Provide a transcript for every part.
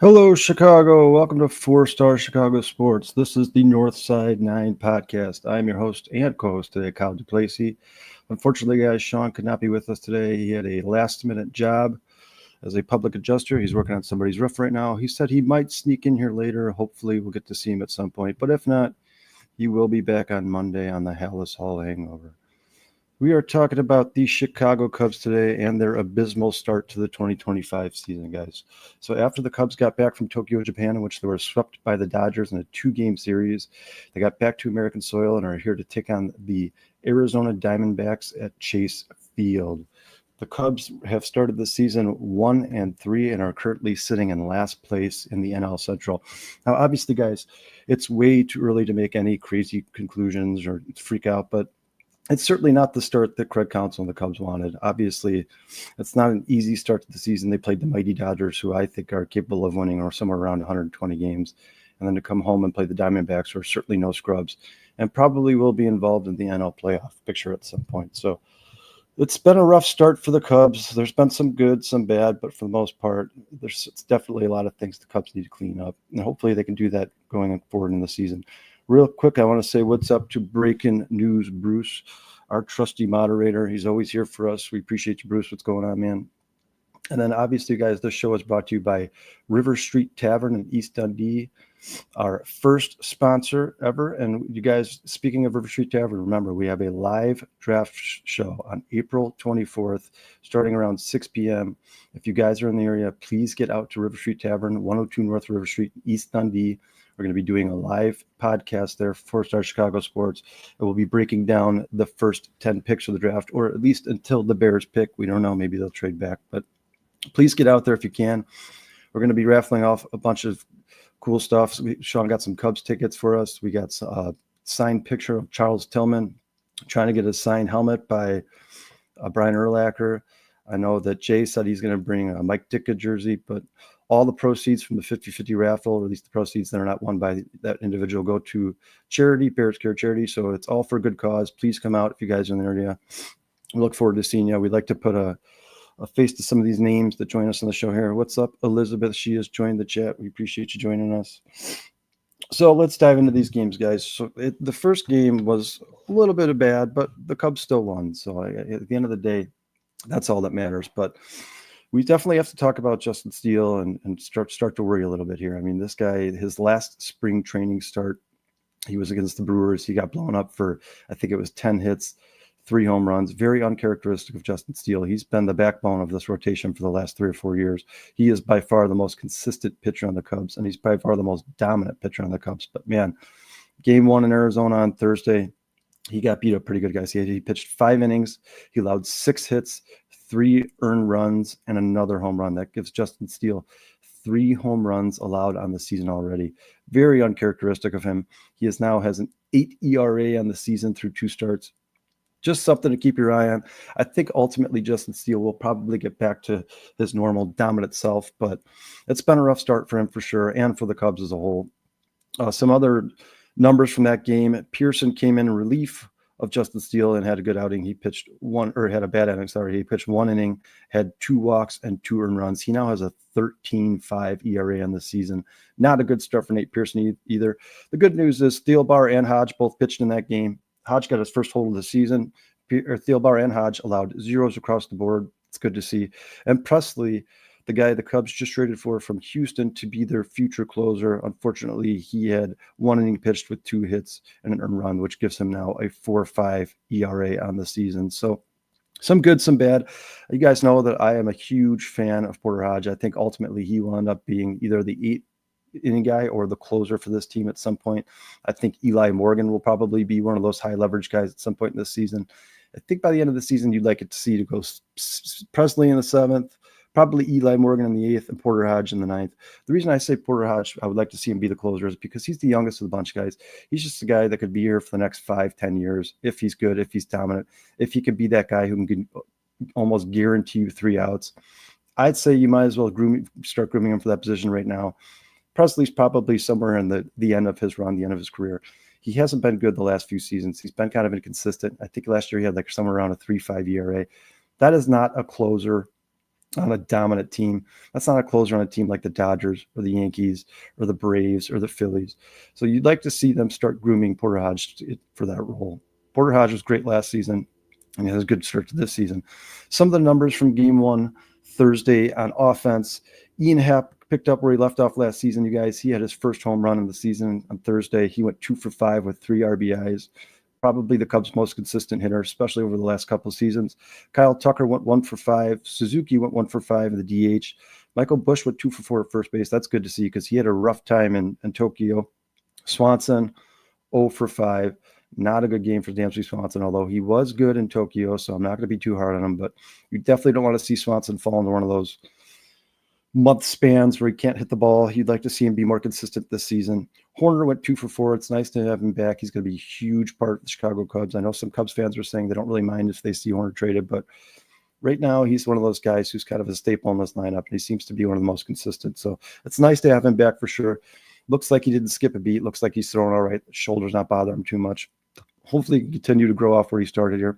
Hello, Chicago. Welcome to 4 Star Chicago Sports. This is the Northside Nine podcast. I'm your host and co-host today, Kyle DePlacy. Unfortunately, guys, Sean could not be with us today. He had a last-minute job as a public adjuster. He's working on somebody's roof right now. He said he might sneak in here later. Hopefully, we'll get to see him at some point. But if not, he will be back on Monday on the Hallis Hall Hangover. We are talking about the Chicago Cubs today and their abysmal start to the 2025 season, guys. So after the Cubs got back from Tokyo, Japan, in which they were swept by the Dodgers in a 2-game series, they got back to American soil and are here to take on the Arizona Diamondbacks at Chase Field. The Cubs have started the season 1-3 and are currently sitting in last place in the NL Central. Now, obviously, guys, it's way too early to make any crazy conclusions or freak out, but it's certainly not the start that Craig Counsell and the Cubs wanted. Obviously, it's not an easy start to the season. They played the mighty Dodgers, who I think are capable of winning or somewhere around 120 games. And then to come home and play the Diamondbacks, who are certainly no scrubs, and probably will be involved in the NL playoff picture at some point. So it's been a rough start for the Cubs. There's been some good, some bad, but for the most part, it's definitely a lot of things the Cubs need to clean up. And hopefully they can do that going forward in the season. Real quick, I want to say what's up to Breaking News Bruce, our trusty moderator. He's always here for us. We appreciate you, Bruce. What's going on, man? And then obviously, guys, this show is brought to you by River Street Tavern in East Dundee, our first sponsor ever. And you guys, speaking of River Street Tavern, remember, we have a live draft show on April 24th, starting around 6 p.m. If you guys are in the area, please get out to River Street Tavern, 102 North River Street, East Dundee. We're going to be doing a live podcast there, 4 Star Chicago Sports, and we'll be breaking down the first 10 picks of the draft, or at least until the Bears pick. We don't know. Maybe they'll trade back, but please get out there if you can. We're going to be raffling off a bunch of cool stuff. Sean got some Cubs tickets for us. We got a signed picture of Charles Tillman, trying to get a signed helmet by Brian Urlacher. I know that Jay said he's going to bring a Mike Ditka jersey, but all the proceeds from the 50-50 raffle, or at least the proceeds that are not won by that individual, go to charity, Bears Care Charity. So it's all for a good cause. Please come out if you guys are in the area. We look forward to seeing you. We'd like to put a face to some of these names that join us on the show here. What's up, Elizabeth? She has joined the chat. We appreciate you joining us. So let's dive into these games, guys. So the first game was a little bit of bad, but the Cubs still won. So at the end of the day, that's all that matters. But we definitely have to talk about Justin Steele and start to worry a little bit here. I mean, this guy, his last spring training start, he was against the Brewers. He got blown up for, I think it was 10 hits, 3 home runs. Very uncharacteristic of Justin Steele. He's been the backbone of this rotation for the last 3 or 4 years. He is by far the most consistent pitcher on the Cubs, and he's by far the most dominant pitcher on the Cubs. But man, game 1 in Arizona on Thursday, he got beat up pretty good, guys. He pitched 5 innings. He allowed 6 hits, 3 earned runs, and another home run. That gives Justin Steele 3 home runs allowed on the season already. Very uncharacteristic of him. He now has an 8 ERA on the season through 2 starts. Just something to keep your eye on. I think ultimately Justin Steele will probably get back to his normal dominant self, but it's been a rough start for him for sure, and for the Cubs as a whole. Some other numbers from that game: Pearson came in relief of Justin Steele and had a good outing. He pitched had a bad inning. He pitched 1 inning, had 2 walks and 2 earned runs. He now has a 13.5 ERA on the season. Not a good start for Nate Pearson either. The good news is Thielbar and Hodge both pitched in that game. Hodge got his first hold of the season. Thielbar and Hodge allowed zeros across the board. It's good to see. And Presley, the guy the Cubs just traded for from Houston to be their future closer, unfortunately, he had 1 inning pitched with 2 hits and an earned run, which gives him now a 4.5 ERA on the season. So some good, some bad. You guys know that I am a huge fan of Porter Hodge. I think ultimately he will end up being either the 8 inning guy or the closer for this team at some point. I think Eli Morgan will probably be one of those high leverage guys at some point in this season. I think by the end of the season, you'd like it to see to go Presley in the 7th, probably Eli Morgan in the 8th, and Porter Hodge in the 9th. The reason I say Porter Hodge, I would like to see him be the closer, is because he's the youngest of the bunch, guys. He's just a guy that could be here for the next 5-10 years if he's good, if he's dominant, if he could be that guy who can almost guarantee you 3 outs. I'd say you might as well start grooming him for that position right now. Presley's probably somewhere in the end of his run, the end of his career. He hasn't been good the last few seasons. He's been kind of inconsistent. I think last year he had like somewhere around a 3.5 ERA. That is not a closer on a dominant team. That's not a closer on a team like the Dodgers or the Yankees or the Braves or the Phillies. So you'd like to see them start grooming Porter Hodge for that role. Porter Hodge was great last season and he has a good start to this season. Some of the numbers from game one Thursday on offense. Ian Happ picked up where he left off last season, you guys. He had his first home run in the season on Thursday. He went 2 for 5 with 3 RBIs. Probably the Cubs' most consistent hitter, especially over the last couple of seasons. Kyle Tucker went 1 for 5. Suzuki went 1 for 5 in the DH. Michael Busch went 2 for 4 at first base. That's good to see because he had a rough time in Tokyo. Swanson, 0 for 5. Not a good game for Dansby Swanson, although he was good in Tokyo, so I'm not going to be too hard on him. But you definitely don't want to see Swanson fall into one of those month spans where he can't hit the ball. You'd like to see him be more consistent this season. Horner went 2 for 4. It's nice to have him back. He's going to be a huge part of the Chicago Cubs. I know some Cubs fans are saying they don't really mind if they see Horner traded, but right now he's one of those guys who's kind of a staple in this lineup, and he seems to be one of the most consistent. So it's nice to have him back for sure. Looks like he didn't skip a beat. Looks like he's throwing all right. The shoulder's not bothering him too much. Hopefully he can continue to grow off where he started here.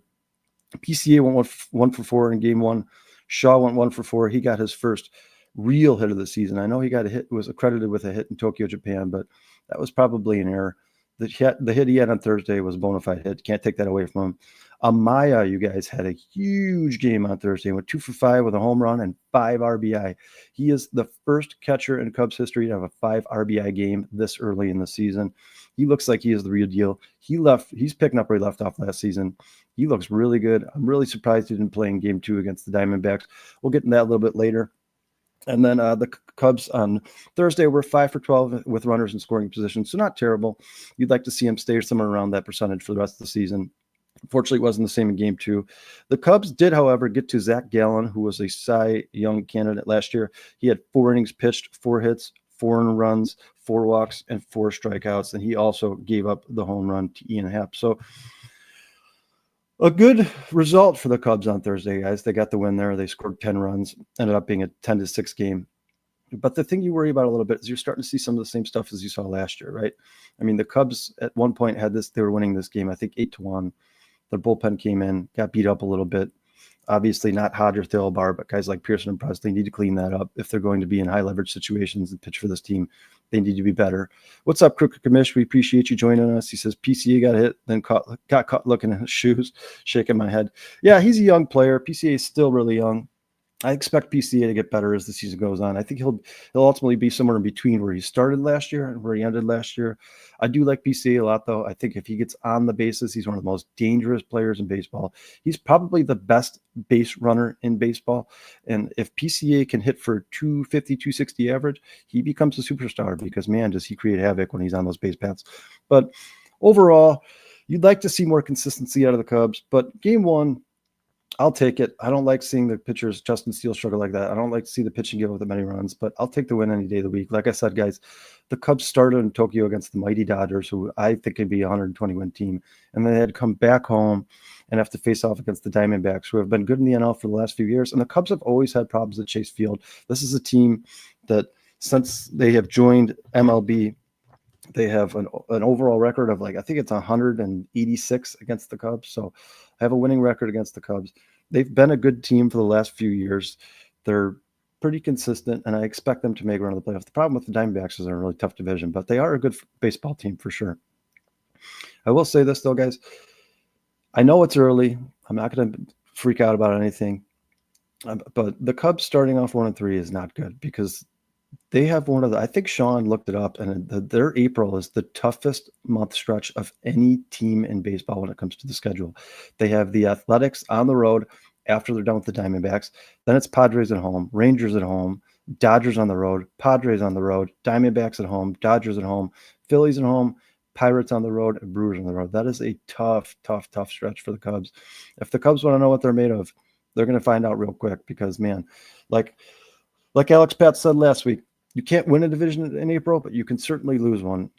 PCA went 1 for 4 in game one. Shaw went 1 for 4. He got his first real hit of the season. I know he got a hit, was accredited with a hit in Tokyo, Japan, but that was probably an error. The hit he had on Thursday was a bona fide hit. Can't take that away from him. Amaya, you guys, had a huge game on Thursday. Went 2 for 5 with a home run and 5 RBI. He is the first catcher in Cubs history to have a 5 RBI game this early in the season. He looks like he is the real deal. He's picking up where he left off last season. He looks really good. I'm really surprised he didn't play in game 2 against the Diamondbacks. We'll get into that a little bit later. And then the Cubs on Thursday were 5 for 12 with runners in scoring position. So not terrible. You'd like to see him stay somewhere around that percentage for the rest of the season. Unfortunately, it wasn't the same in game 2. The Cubs did, however, get to Zach Gallen, who was a Cy Young candidate last year. He had 4 innings pitched, 4 hits, 4 runs, 4 walks, and 4 strikeouts. And he also gave up the home run to Ian Happ. So a good result for the Cubs on Thursday, guys. They got the win there. They scored 10 runs, ended up being a 10-6 game. But the thing you worry about a little bit is you're starting to see some of the same stuff as you saw last year, right? I mean, the Cubs at one point had this, they were winning this game, I think 8-1. Their bullpen came in, got beat up a little bit. Obviously not Hodge or Thielbar, but guys like Pearson and Presley need to clean that up. If they're going to be in high leverage situations and pitch for this team, they need to be better. What's up, Crooked Commish? We appreciate you joining us. He says PCA got hit, then got caught looking at his shoes, shaking my head. Yeah, he's a young player. PCA is still really young. I expect PCA to get better as the season goes on. I think he'll ultimately be somewhere in between where he started last year and where he ended last year. I do like PCA a lot, though. I think if he gets on the bases, he's one of the most dangerous players in baseball. He's probably the best base runner in baseball. And if PCA can hit for 250, 260 average, he becomes a superstar because, man, does he create havoc when he's on those base paths. But overall, you'd like to see more consistency out of the Cubs. But game one, I'll take it. I don't like seeing the pitchers, Justin Steele, struggle like that. I don't like to see the pitching give up that many runs, but I'll take the win any day of the week. Like I said, guys, the Cubs started in Tokyo against the mighty Dodgers, who I think could be a 120-win team. And then they had to come back home and have to face off against the Diamondbacks, who have been good in the NL for the last few years. And the Cubs have always had problems at Chase Field. This is a team that since they have joined MLB, they have an overall record of I think it's 186 against the Cubs. So I have a winning record against the Cubs. They've been a good team for the last few years. They're pretty consistent, and I expect them to make a run of the playoffs. The problem with the Diamondbacks is they're a really tough division, but they are a good baseball team for sure. I will say this, though, guys. I know it's early. I'm not going to freak out about anything. But the Cubs starting off 1-3 is not good because they have one of the, I think Sean looked it up, and their April is the toughest month stretch of any team in baseball when it comes to the schedule. They have the Athletics on the road after they're done with the Diamondbacks. Then it's Padres at home, Rangers at home, Dodgers on the road, Padres on the road, Diamondbacks at home, Dodgers at home, Phillies at home, Pirates on the road, and Brewers on the road. That is a tough stretch for the Cubs. If the Cubs want to know what they're made of, they're going to find out real quick because, man, like Alex Pat said last week, you can't win a division in April, but you can certainly lose one.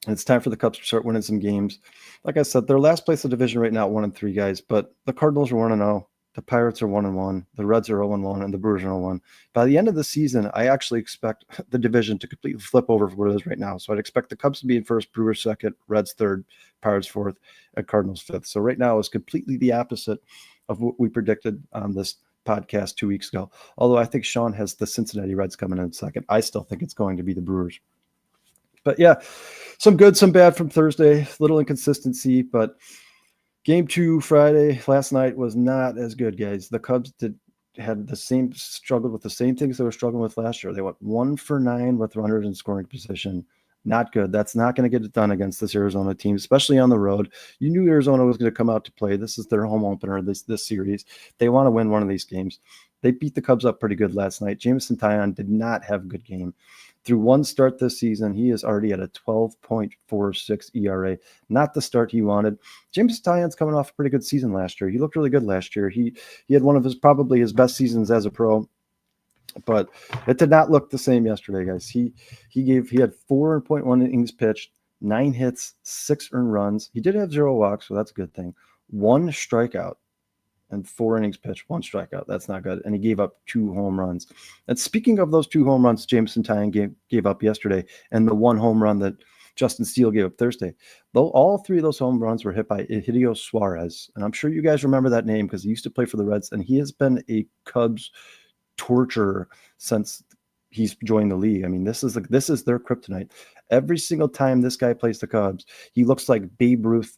And it's time for the Cubs to start winning some games. Like I said, they're last place in the division right now, 1-3, guys. But the Cardinals are 1-0. The Pirates are 1-1. The Reds are 0-1, and the Brewers are 0-1. By the end of the season, I actually expect the division to completely flip over from what it is right now. So I'd expect the Cubs to be in first, Brewers second, Reds third, Pirates fourth, and Cardinals fifth. So right now is completely the opposite of what we predicted on this podcast 2 weeks ago. Although I think Sean has the Cincinnati Reds coming in second. I still think it's going to be the Brewers. But yeah, some good, some bad from Thursday. Little inconsistency, but Game 2 Friday last night was not as good, guys. The Cubs struggled with the same things they were struggling with last year. They went 1 for 9 with runners in scoring position. Not good. That's not going to get it done against this Arizona team, especially on the road. You knew Arizona was going to come out to play. This is their home opener this series. They want to win one of these games. They beat the Cubs up pretty good last night. Jameson Taillon did not have a good game. Through one start this season, he is already at a 12.46 ERA. Not the start he wanted. Jameson Taillon's coming off a pretty good season last year. He looked really good last year. He had one of probably his best seasons as a pro. But it did not look the same yesterday, guys. He had 4.1 innings pitched, 9 hits, 6 earned runs. He did have 0 walks, so that's a good thing. 1 strikeout and 4 innings pitched, 1 strikeout. That's not good. And he gave up 2 home runs. And speaking of those 2 home runs Jameson Taillon gave up yesterday, and the 1 home run that Justin Steele gave up Thursday, though all 3 of those home runs were hit by Egidio Suarez. And I'm sure you guys remember that name because he used to play for the Reds, and he has been a Cubs torture since he's joined the league. I mean, this is their kryptonite. Every single time this guy plays the Cubs, he looks like Babe Ruth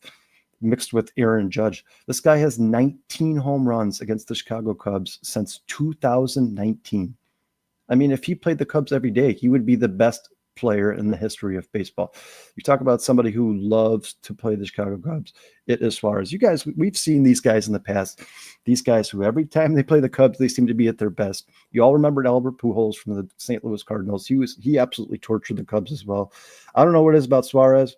mixed with Aaron Judge. This guy has 19 home runs against the Chicago Cubs since 2019. I mean, if he played the Cubs every day, he would be the best player in the history of baseball. You talk about somebody who loves to play the Chicago Cubs, it is Suarez. You guys, we've seen these guys in the past. These guys who every time they play the Cubs, they seem to be at their best. You all remembered Albert Pujols from the St. Louis Cardinals. He absolutely tortured the Cubs as well. I don't know what it is about Suarez,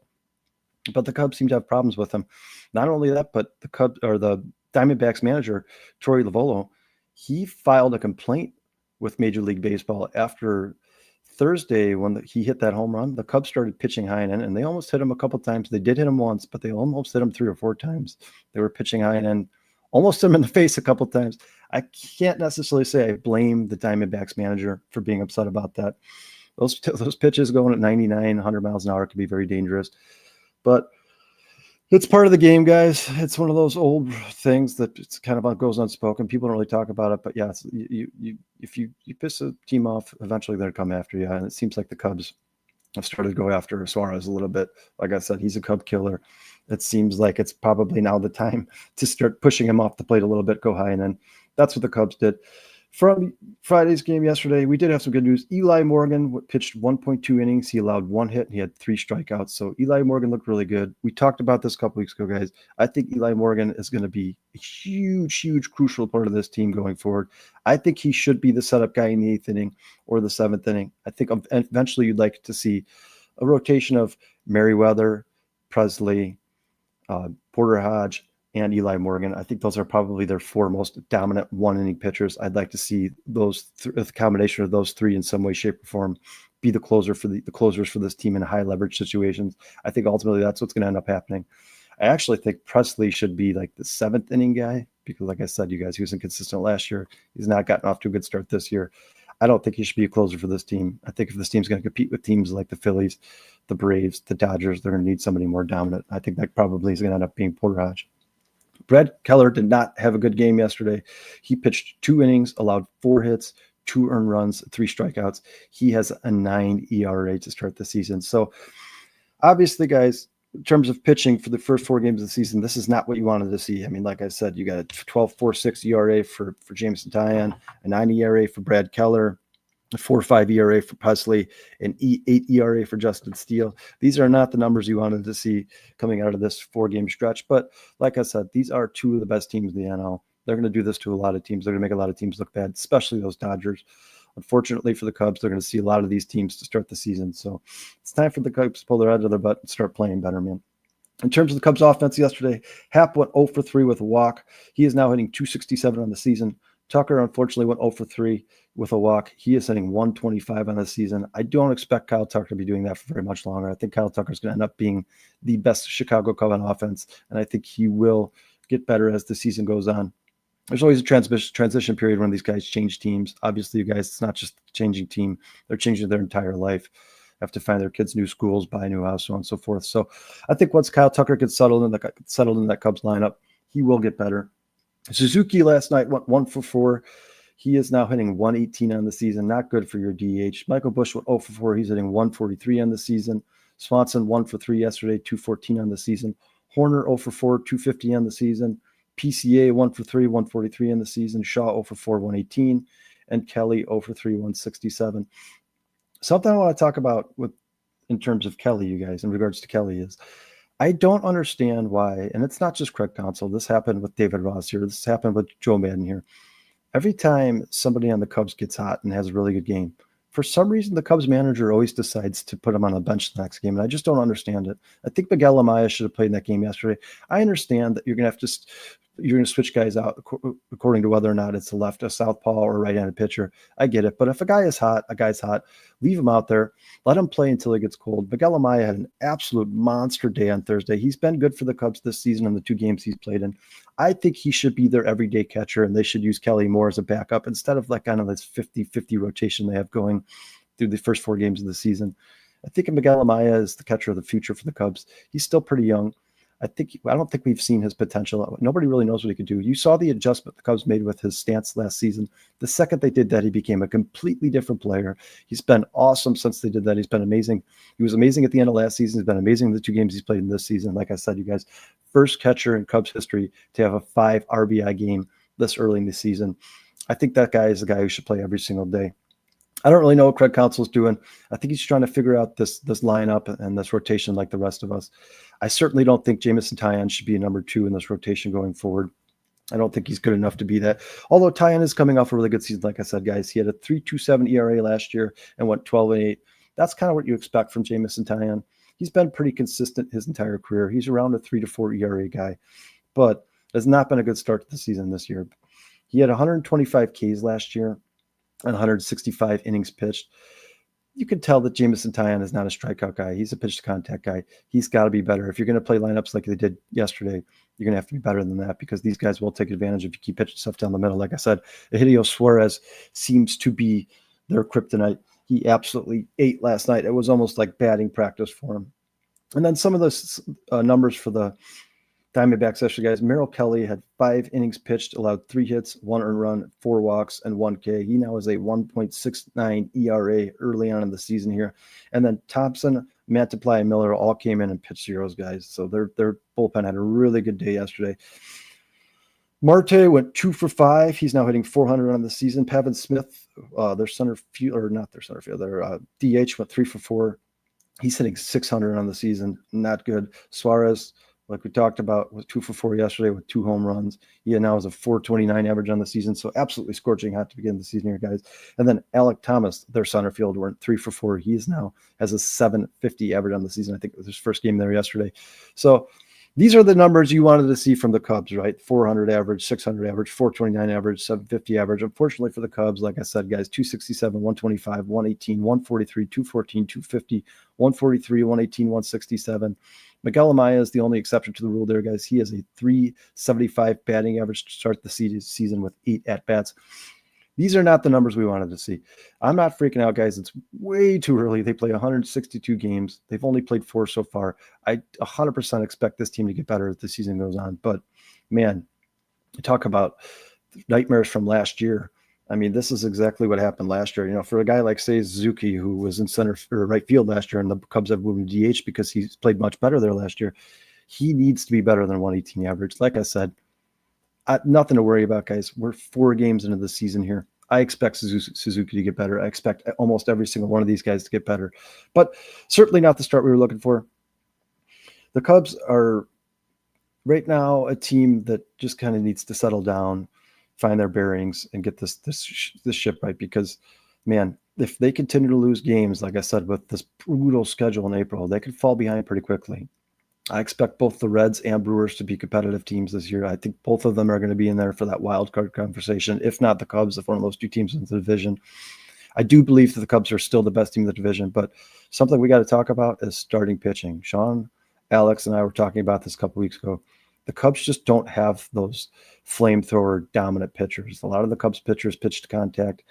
but the Cubs seem to have problems with him. Not only that, but the Diamondbacks manager, Torey Lovullo, he filed a complaint with Major League Baseball after Thursday when he hit that home run. The Cubs started pitching high and in, and they almost hit him a couple times. They did hit him once, but they almost hit him 3 or 4 times. They were pitching high and in, almost hit him in the face a couple times. I can't necessarily say I blame the Diamondbacks manager for being upset about that. Those pitches going at 99, 100 miles an hour can be very dangerous. But it's part of the game, guys. It's one of those old things that it's kind of goes unspoken. People don't really talk about it, but yeah, if you piss a team off, eventually they'll come after you. And it seems like the Cubs have started to go after Suarez a little bit. Like I said, he's a Cub killer. It seems like it's probably now the time to start pushing him off the plate a little bit, go high, and then that's what the Cubs did. From Friday's game yesterday, we did have some good news. Eli Morgan pitched 1.2 innings. He allowed 1 hit, and he had 3 strikeouts. So Eli Morgan looked really good. We talked about this a couple weeks ago, guys. I think Eli Morgan is going to be a huge, huge, crucial part of this team going forward. I think he should be the setup guy in the 8th inning or the 7th inning. I think eventually you'd like to see a rotation of Merriweather, Presley, Porter Hodge, and Eli Morgan. I think those are probably their 4 most dominant 1-inning pitchers. I'd like to see those the combination of those 3 in some way, shape, or form be the closers for this team in high leverage situations. I think ultimately that's what's going to end up happening. I actually think Presley should be like the 7th inning guy because, like I said, you guys, he was inconsistent last year. He's not gotten off to a good start this year. I don't think he should be a closer for this team. I think if this team's going to compete with teams like the Phillies, the Braves, the Dodgers, they're going to need somebody more dominant. I think that probably is going to end up being Porter Hodge. Brad Keller did not have a good game yesterday. He pitched 2 innings, allowed 4 hits, 2 earned runs, 3 strikeouts. He has a 9 ERA to start the season. So obviously, guys, in terms of pitching for the first 4 games of the season, this is not what you wanted to see. I mean, like I said, you got a 12.46 ERA for Jameson Taillon, a 9 ERA for Brad Keller, a 4.5 ERA for Presley, an 8 ERA for Justin Steele. These are not the numbers you wanted to see coming out of this 4-game stretch. But like I said, these are 2 of the best teams in the NL. They're going to do this to a lot of teams. They're going to make a lot of teams look bad, especially those Dodgers. Unfortunately for the Cubs, they're going to see a lot of these teams to start the season. So it's time for the Cubs to pull their head to their butt and start playing better, man. In terms of the Cubs offense yesterday, Happ went 0 for 3 with a walk. He is now hitting .267 on the season. Tucker, unfortunately, went 0 for 3 with a walk. He is hitting .125 on the season. I don't expect Kyle Tucker to be doing that for very much longer. I think Kyle Tucker is going to end up being the best Chicago Cub on offense, and I think he will get better as the season goes on. There's always a transition period when these guys change teams. Obviously, you guys, it's not just changing team. They're changing their entire life. Have to find their kids new schools, buy a new house, so on and so forth. So I think once Kyle Tucker gets settled in that Cubs lineup, he will get better. Suzuki last night went 1 for 4. He is now hitting 118 on the season. Not good for your DH. Michael Busch went 0 for 4. He's hitting 143 on the season. Swanson 1 for 3 yesterday, 214 on the season. Horner 0 for 4, 250 on the season. PCA 1 for 3, 143 on the season. Shaw 0 for 4, 118. And Kelly 0 for 3, 167. Something I want to talk about in terms of Kelly, you guys, in regards to Kelly, is I don't understand why, and it's not just Craig Counsell. This happened with David Ross here. This happened with Joe Madden here. Every time somebody on the Cubs gets hot and has a really good game, for some reason, the Cubs manager always decides to put him on the bench the next game, and I just don't understand it. I think Miguel Amaya should have played in that game yesterday. I understand that you're going to switch guys out according to whether or not it's a southpaw, or a right-handed pitcher. I get it. But if a guy's hot, leave him out there. Let him play until he gets cold. Miguel Amaya had an absolute monster day on Thursday. He's been good for the Cubs this season in the 2 games he's played in. I think he should be their everyday catcher, and they should use Kelly more as a backup instead of kind of this 50-50 rotation they have going through the first 4 games of the season. I think Miguel Amaya is the catcher of the future for the Cubs. He's still pretty young. I don't think we've seen his potential. Nobody really knows what he could do. You saw the adjustment the Cubs made with his stance last season. The second they did that, he became a completely different player. He's been awesome since they did that. He's been amazing. He was amazing at the end of last season. He's been amazing in the 2 games he's played in this season. Like I said, you guys, first catcher in Cubs history to have a 5 RBI game this early in the season. I think that guy is the guy who should play every single day. I don't really know what Craig Counsell's doing. I think he's trying to figure out this lineup and this rotation like the rest of us. I certainly don't think Jameson Taillon should be a number 2 in this rotation going forward. I don't think he's good enough to be that. Although Taillon is coming off a really good season, like I said, guys. He had a 3.27 ERA last year and went 12-8. That's kind of what you expect from Jameson Taillon. He's been pretty consistent his entire career. He's around a 3-4 ERA guy, but has not been a good start to the season this year. He had 125 Ks last year and 165 innings pitched. You can tell that Jameson Taillon is not a strikeout guy. He's a pitch to contact guy. He's got to be better. If you're going to play lineups like they did yesterday, you're going to have to be better than that, because these guys will take advantage if you keep pitching stuff down the middle. Like I said, Egidio Suarez seems to be their kryptonite. He absolutely ate last night. It was almost like batting practice for him. And then some of the numbers for the Diamondbacks yesterday, guys. Merrill Kelly had 5 innings pitched, allowed 3 hits, 1 earned run, 4 walks, and 1 K. He now has a 1.69 ERA early on in the season here. And then Thompson, Mantiply, and Miller all came in and pitched zeros, guys. So their bullpen had a really good day yesterday. Marte went 2 for 5. He's now hitting 400 on the season. Pavin Smith, their DH went 3 for 4. He's hitting 600 on the season. Not good. Suarez, like we talked about, was 2 for 4 yesterday with 2 home runs. He now has a 4.29 average on the season. So absolutely scorching hot to begin the season here, guys. And then Alec Thomas, their center field, went 3 for 4. He now has a 7.50 average on the season. I think it was his first game there yesterday. So these are the numbers you wanted to see from the Cubs, right? 400 average, 600 average, 429 average, 750 average. Unfortunately for the Cubs, like I said, guys, 267, 125, 118, 143, 214, 250, 143, 118, 167. Miguel Amaya is the only exception to the rule there, guys. He has a 375 batting average to start the season with 8 at-bats. These are not the numbers we wanted to see. I'm not freaking out, guys. It's way too early. They play 162 games. They've only played 4 so far. I 100% expect this team to get better as the season goes on. But, man, talk about nightmares from last year. I mean, this is exactly what happened last year. You know, for a guy like, say, Suzuki, who was in center or right field last year, and the Cubs have moved to DH because he's played much better there last year, he needs to be better than 118 average. Like I said, nothing to worry about, guys. We're 4 games into the season here. I expect Suzuki to get better. I expect almost every single one of these guys to get better, but certainly not the start we were looking for. The Cubs are right now a team that just kind of needs to settle down, find their bearings, and get this ship right, because, man, if they continue to lose games, like I said, with this brutal schedule in April, they could fall behind pretty quickly. I expect both the Reds and Brewers to be competitive teams this year. I think both of them are going to be in there for that wild card conversation, if not the Cubs, if one of those 2 teams in the division. I do believe that the Cubs are still the best team in the division, but something we got to talk about is starting pitching. Sean, Alex, and I were talking about this a couple weeks ago. The Cubs just don't have those flamethrower dominant pitchers. A lot of the Cubs pitchers pitch to contact.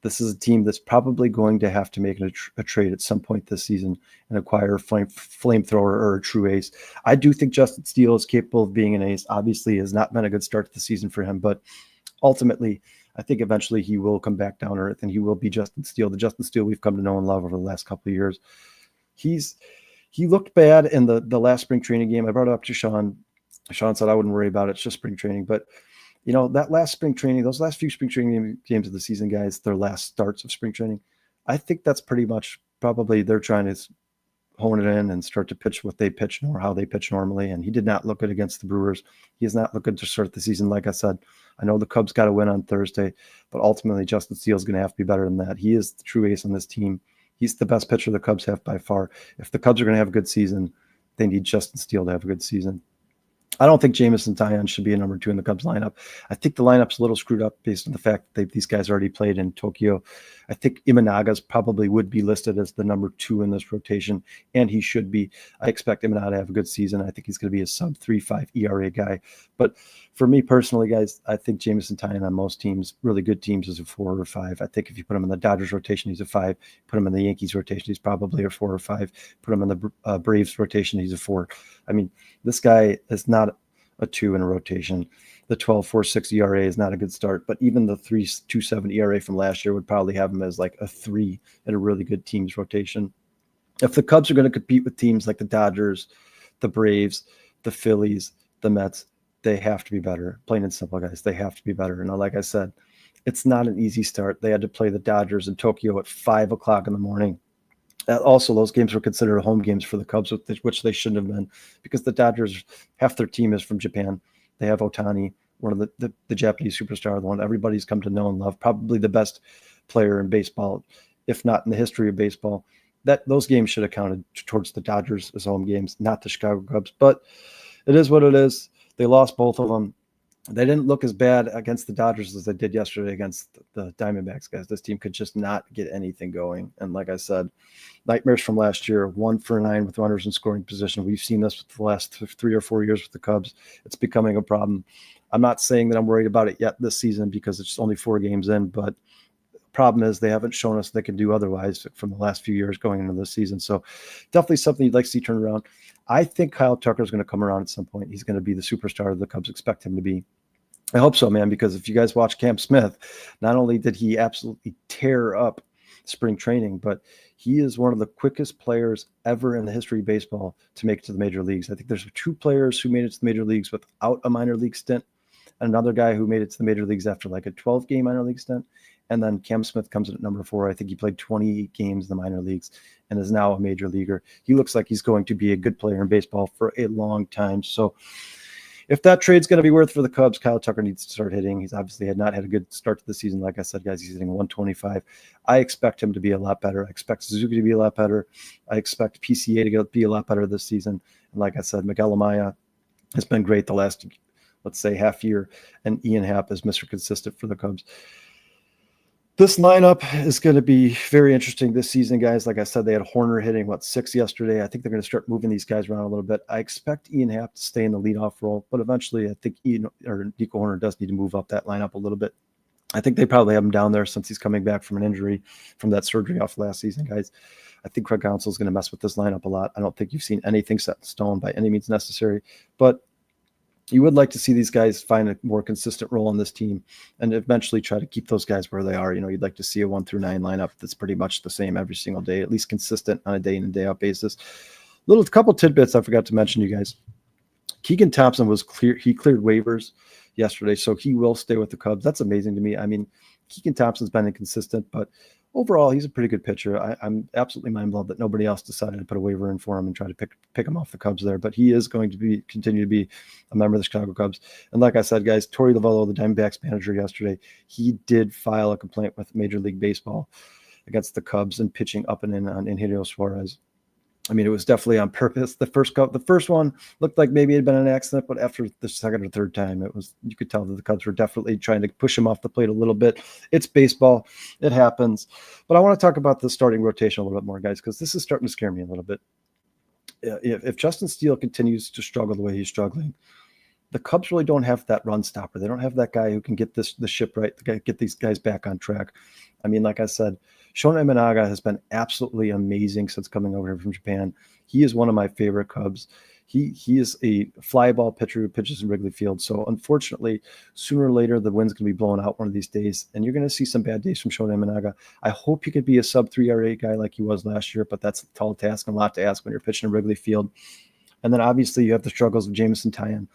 This is a team that's probably going to have to make a trade at some point this season and acquire a flamethrower or a true ace. I do think Justin Steele is capable of being an ace. Obviously, it has not been a good start to the season for him, but ultimately, I think eventually he will come back down to earth and he will be Justin Steele, the Justin Steele we've come to know and love over the last couple of years. He looked bad in the last spring training game. I brought it up to Sean. Sean said I wouldn't worry about it. It's just spring training. But, that last spring training, those last few spring training games of the season, guys, their last starts of spring training, I think that's pretty much probably they're trying to hone it in and start to pitch what they pitch or how they pitch normally. And he did not look good against the Brewers. He has not looked good to start the season. Like I said, I know the Cubs got to win on Thursday, but ultimately Justin Steele is going to have to be better than that. He is the true ace on this team. He's the best pitcher the Cubs have by far. If the Cubs are going to have a good season, they need Justin Steele to have a good season. I don't think Jameson Taillon should be a number 2 in the Cubs lineup. I think the lineup's a little screwed up based on the fact that these guys already played in Tokyo. I think Imanaga's probably would be listed as the number 2 in this rotation, and he should be. I expect Imanaga to have a good season. I think he's going to be a sub 3.5 ERA guy. But for me personally, guys, I think Jameson Taillon on most teams, really good teams, is a 4 or 5. I think if you put him in the Dodgers rotation, he's a 5. Put him in the Yankees rotation, he's probably a 4 or 5. Put him in the Braves rotation, he's a 4. I mean, this guy is not a 2 in a rotation. The 12.46 ERA is not a good start, but even the 3.27 ERA from last year would probably have him as like a 3 in a really good team's rotation. If the Cubs are going to compete with teams like the Dodgers, the Braves, the Phillies, the Mets, they have to be better. Plain and simple, guys. They have to be better. And like I said, it's not an easy start. They had to play the Dodgers in Tokyo at 5 o'clock in the morning. Also, those games were considered home games for the Cubs, which they shouldn't have been, because the Dodgers, half their team is from Japan. They have Ohtani, one of the Japanese superstar, the one everybody's come to know and love, probably the best player in baseball, if not in the history of baseball. Those games should have counted towards the Dodgers as home games, not the Chicago Cubs. But it is what it is. They lost both of them. They didn't look as bad against the Dodgers as they did yesterday against the Diamondbacks, guys. This team could just not get anything going. And like I said, nightmares from last year, 1 for 9 with runners in scoring position. We've seen this with the last 3 or 4 years with the Cubs. It's becoming a problem. I'm not saying that I'm worried about it yet this season because it's only 4 games in, but the problem is they haven't shown us they can do otherwise from the last few years going into this season. So definitely something you'd like to see turn around. I think Kyle Tucker is going to come around at some point. He's going to be the superstar the Cubs expect him to be. I hope so, man, because if you guys watch Cam Smith, not only did he absolutely tear up spring training, but he is one of the quickest players ever in the history of baseball to make it to the major leagues. I think there's 2 players who made it to the major leagues without a minor league stint, and another guy who made it to the major leagues after like a 12-game minor league stint. And then Cam Smith comes in at number 4. I think he played 20 games in the minor leagues and is now a major leaguer. He looks like he's going to be a good player in baseball for a long time. So if that trade's going to be worth for the Cubs, Kyle Tucker needs to start hitting. He's obviously not had a good start to the season. Like I said, guys, he's hitting 125. I expect him to be a lot better. I expect Suzuki to be a lot better. I expect PCA to be a lot better this season. And like I said, Miguel Amaya has been great the last, let's say, half year. And Ian Happ is Mr. Consistent for the Cubs. This lineup is going to be very interesting this season, guys. Like I said, they had Horner hitting, 6 yesterday. I think they're going to start moving these guys around a little bit. I expect Ian Happ to stay in the leadoff role, but eventually I think Nico Horner does need to move up that lineup a little bit. I think they probably have him down there since he's coming back from an injury from that surgery off last season, guys. I think Craig Counsell is going to mess with this lineup a lot. I don't think you've seen anything set in stone by any means necessary, but you would like to see these guys find a more consistent role on this team and eventually try to keep those guys where they are. You'd like to see a 1 through 9 lineup that's pretty much the same every single day, at least consistent on a day in and day out basis. Couple tidbits I forgot to mention, you guys. Keegan Thompson was clear. He cleared waivers yesterday, so he will stay with the Cubs. That's amazing to me. I mean, Keegan Thompson's been inconsistent, but overall, he's a pretty good pitcher. I'm absolutely mind-blown that nobody else decided to put a waiver in for him and try to pick him off the Cubs there. But he is going to continue to be a member of the Chicago Cubs. And like I said, guys, Torey Lovullo, the Diamondbacks manager yesterday, he did file a complaint with Major League Baseball against the Cubs and pitching up and in on Eugenio Suarez. I mean, it was definitely on purpose. The first one looked like maybe it had been an accident, but after the second or third time, you could tell that the Cubs were definitely trying to push him off the plate a little bit. It's baseball. It happens. But I want to talk about the starting rotation a little bit more, guys, because this is starting to scare me a little bit. If Justin Steele continues to struggle the way he's struggling, the Cubs really don't have that run stopper. They don't have that guy who can get the ship right, get these guys back on track. I mean, like I said, Shona Imanaga has been absolutely amazing since coming over here from Japan. He is one of my favorite Cubs. He is a fly ball pitcher who pitches in Wrigley Field. So unfortunately, sooner or later, the wind's going to be blowing out one of these days, and you're going to see some bad days from Shona Imanaga. I hope he could be a sub-3 ERA guy like he was last year, but that's a tall task and a lot to ask when you're pitching in Wrigley Field. And then obviously you have the struggles of Jameson Taillon.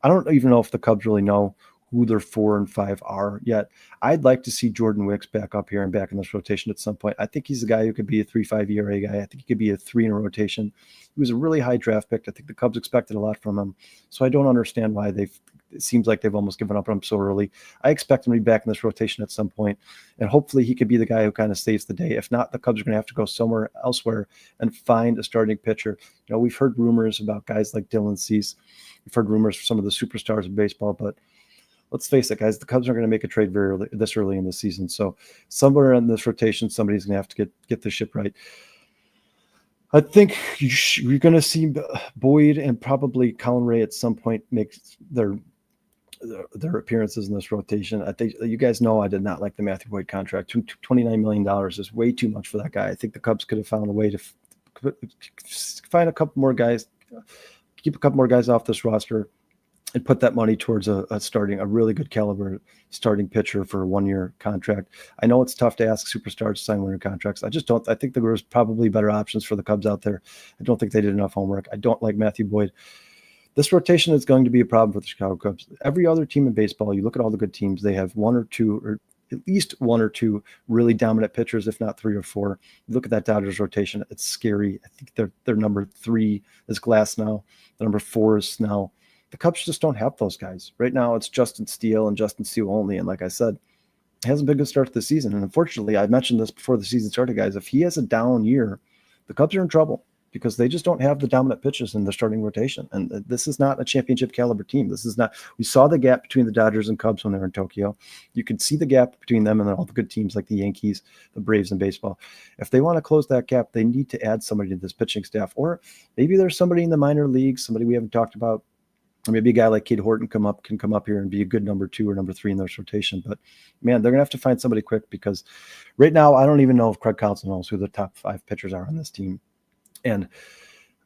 I don't even know if the Cubs really know who their 4 and 5 are yet. I'd like to see Jordan Wicks back up here and back in this rotation at some point. I think he's a guy who could be a 3.5 ERA guy. I think he could be a 3 in a rotation. He was a really high draft pick. I think the Cubs expected a lot from him. So I don't understand why it seems like they've almost given up on him so early. I expect him to be back in this rotation at some point, and hopefully he could be the guy who kind of saves the day. If not, the Cubs are going to have to go somewhere elsewhere and find a starting pitcher. You know, we've heard rumors about guys like Dylan Cease. We've heard rumors for some of the superstars of baseball, but let's face it, guys, the Cubs aren't going to make a trade this early in the season. So somewhere in this rotation, somebody's going to have to get the ship right. I think you're going to see Boyd and probably Colin Ray at some point make their appearances in this rotation. I think you guys know I did not like the Matthew Boyd contract. $29 million is way too much for that guy. I think the Cubs could have found a way to find a couple more guys, keep a couple more guys off this roster, and put that money towards a really good caliber starting pitcher for a 1-year contract. I know it's tough to ask superstars to sign 1-year contracts. I think there was probably better options for the Cubs out there. I don't think they did enough homework. I don't like Matthew Boyd. This rotation is going to be a problem for the Chicago Cubs. Every other team in baseball, you look at all the good teams, they have 1 or 2, or at least 1 or 2 really dominant pitchers, if not 3 or 4. You look at that Dodgers rotation, it's scary. I think their number 3 is Glass now. The number 4 is Snell. The Cubs just don't have those guys. Right now, it's Justin Steele and Justin Steele only. And like I said, it hasn't been a good start to the season. And unfortunately, I mentioned this before the season started, guys. If he has a down year, the Cubs are in trouble because they just don't have the dominant pitchers in the starting rotation. And this is not a championship caliber team. This is not. We saw the gap between the Dodgers and Cubs when they were in Tokyo. You could see the gap between them and all the good teams like the Yankees, the Braves in baseball. If they want to close that gap, they need to add somebody to this pitching staff. Or maybe there's somebody in the minor leagues, somebody we haven't talked about. Or maybe a guy like Cade Horton can come up here and be a good number 2 or number 3 in this rotation. But man, they're gonna have to find somebody quick because right now I don't even know if Craig Counsell knows who the top 5 pitchers are on this team. And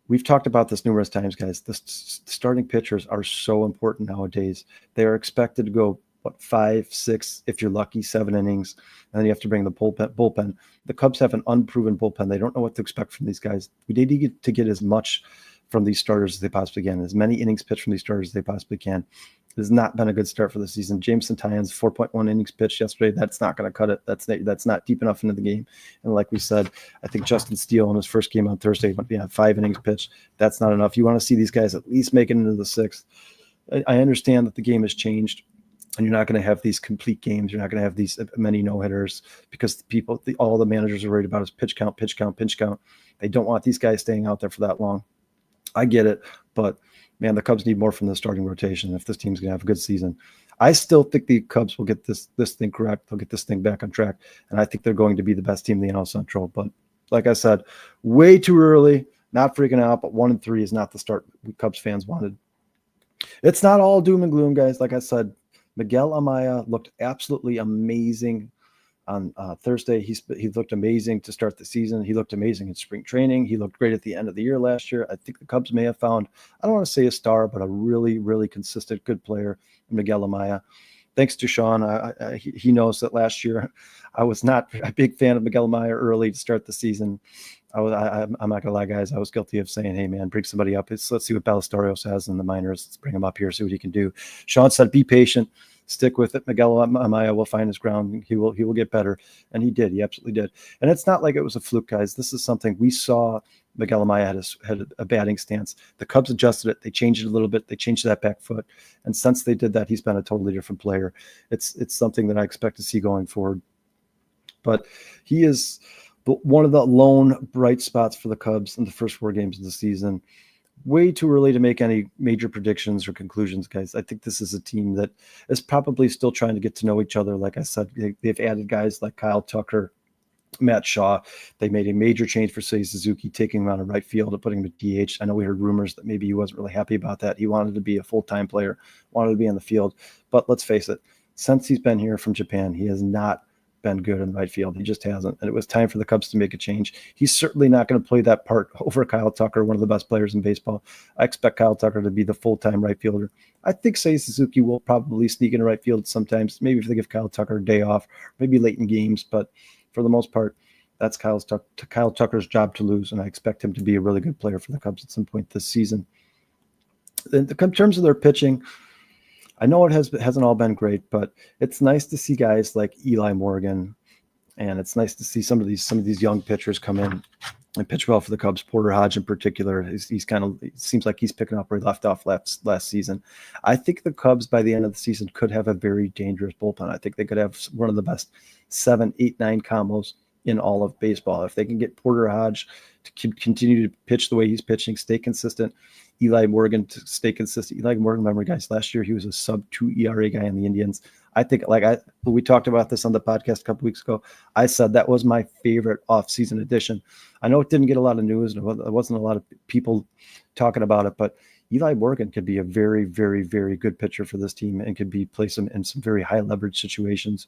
we've talked about this numerous times, guys. The starting pitchers are so important nowadays. They are expected to go 5, 6, if you're lucky, 7 innings, and then you have to bring the bullpen. The Cubs have an unproven bullpen. They don't know what to expect from these guys. We need to get as much from these starters as they possibly can, as many innings pitched from these starters as they possibly can. It has not been a good start for the season. Jameson Taillon's 4.1 innings pitched yesterday. That's not going to cut it. That's not deep enough into the game. And like we said, I think Justin Steele in his first game on Thursday went beyond 5 innings pitched. That's not enough. You want to see these guys at least make it into the 6th. I understand that the game has changed, and you're not going to have these complete games. You're not going to have these many no-hitters because all the managers are worried about is pitch count. They don't want these guys staying out there for that long. I get it, but man, the Cubs need more from the starting rotation if this team's going to have a good season. I still think the Cubs will get this thing correct. They'll get this thing back on track, and I think they're going to be the best team in the NL Central. But like I said, way too early, not freaking out, but 1-3 is not the start we Cubs fans wanted. It's not all doom and gloom, guys. Like I said, Miguel Amaya looked absolutely amazing on Thursday. He looked amazing to start the season. He looked amazing in spring training. He looked great at the end of the year last year. I think the Cubs may have found, I don't want to say a star, but a really, really consistent, good player, Miguel Amaya. Thanks to Sean. He knows that last year I was not a big fan of Miguel Amaya early to start the season. I'm not going to lie, guys. I was guilty of saying, hey, man, bring somebody up. Let's see what Ballesteros has in the minors. Let's bring him up here, see what he can do. Sean said, be patient. Stick with it. Miguel Amaya will find his ground. He will get better. And he did. He absolutely did. And it's not like it was a fluke, guys. This is something we saw. Miguel Amaya had a batting stance. The Cubs adjusted it. They changed it a little bit. They changed that back foot. And since they did that, he's been a totally different player. It's something that I expect to see going forward. But he is one of the lone bright spots for the Cubs in the first 4 games of the season. Way too early to make any major predictions or conclusions, guys. I think this is a team that is probably still trying to get to know each other. Like I said, they've added guys like Kyle Tucker Matt Shaw. They made a major change for Seiya Suzuki, taking him out of right field and putting him at DH. I know we heard rumors that maybe he wasn't really happy about that. He wanted to be a full-time player, wanted to be on the field. But let's face it, since he's been here from Japan, he has not been good in right field. He just hasn't. And it was time for the Cubs to make a change. He's certainly not going to play that part over Kyle Tucker, one of the best players in baseball. I expect Kyle Tucker to be the full-time right fielder. I think Seiya Suzuki will probably sneak into right field sometimes, maybe if they give Kyle Tucker a day off, maybe late in games. But for the most part, that's Kyle Tucker's job to lose, and I expect him to be a really good player for the Cubs at some point this season. In terms of their pitching, I know it hasn't all been great, but it's nice to see guys like Eli Morgan, and it's nice to see some of these young pitchers come in and pitch well for the Cubs. Porter Hodge in particular, he's kind of, it seems like he's picking up where he left off last season. I think the Cubs by the end of the season could have a very dangerous bullpen. I think they could have one of the best 7, 8, 9 combos in all of baseball. If they can get Porter Hodge to continue to pitch the way he's pitching, stay consistent, Eli Morgan to stay consistent. Eli Morgan, remember guys, last year he was a sub-2 ERA guy in the Indians. I think, we talked about this on the podcast a couple weeks ago. I said that was my favorite off-season addition. I know it didn't get a lot of news, and there wasn't a lot of people talking about it, but Eli Morgan could be a very, very, very good pitcher for this team and could be placed in some very high leverage situations.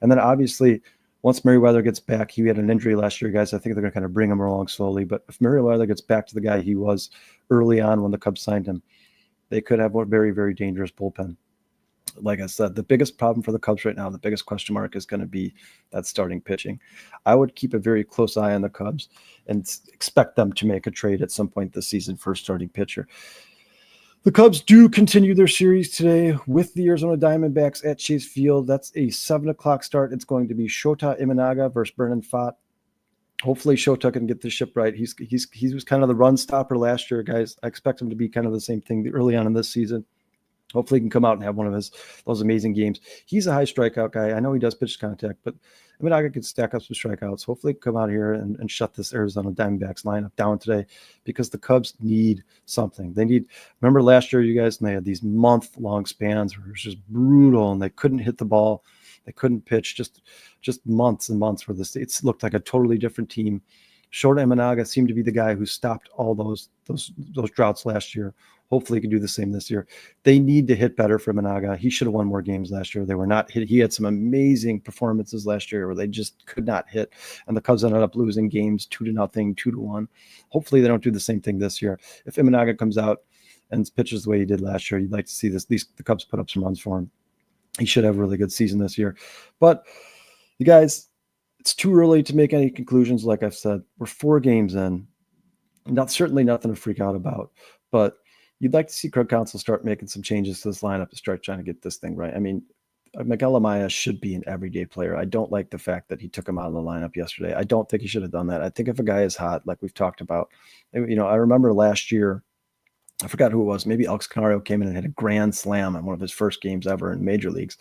And then obviously, once Merriweather gets back, he had an injury last year, guys. I think they're going to kind of bring him along slowly. But if Merriweather gets back to the guy he was early on when the Cubs signed him, they could have a very, very dangerous bullpen. Like I said, the biggest problem for the Cubs right now, the biggest question mark is going to be that starting pitching. I would keep a very close eye on the Cubs and expect them to make a trade at some point this season for a starting pitcher. The Cubs do continue their series today with the Arizona Diamondbacks at Chase Field. That's a 7 o'clock start. It's going to be Shota Imanaga versus Brennan Pfaadt. Hopefully Shota can get the ship right. He was kind of the run stopper last year, guys. I expect him to be kind of the same thing early on in this season. Hopefully he can come out and have one of those amazing games. He's a high strikeout guy. I know he does pitch contact, but Imanaga could stack up some strikeouts. Hopefully he can come out here and shut this Arizona Diamondbacks lineup down today, because the Cubs need something. Remember last year, you guys, and they had these month-long spans where it was just brutal and they couldn't hit the ball. They couldn't pitch, just months and months where it looked like a totally different team. Shota Imanaga seemed to be the guy who stopped all those droughts last year. Hopefully he can do the same this year. They need to hit better for Imanaga. He should have won more games last year. They were not hit. He had some amazing performances last year where they just could not hit. And the Cubs ended up losing games 2-0, 2-1. Hopefully they don't do the same thing this year. If Imanaga comes out and pitches the way he did last year, you'd like to see the Cubs put up some runs for him. He should have a really good season this year. But you guys, it's too early to make any conclusions. Like I've said, we're 4 games in. Certainly nothing to freak out about. But you'd like to see Craig Counsell start making some changes to this lineup to start trying to get this thing right. I mean, Miguel Amaya should be an everyday player. I don't like the fact that he took him out of the lineup yesterday. I don't think he should have done that. I think if a guy is hot, like we've talked about, I remember last year, I forgot who it was. Maybe Alex Canario came in and had a grand slam on one of his first games ever in major leagues.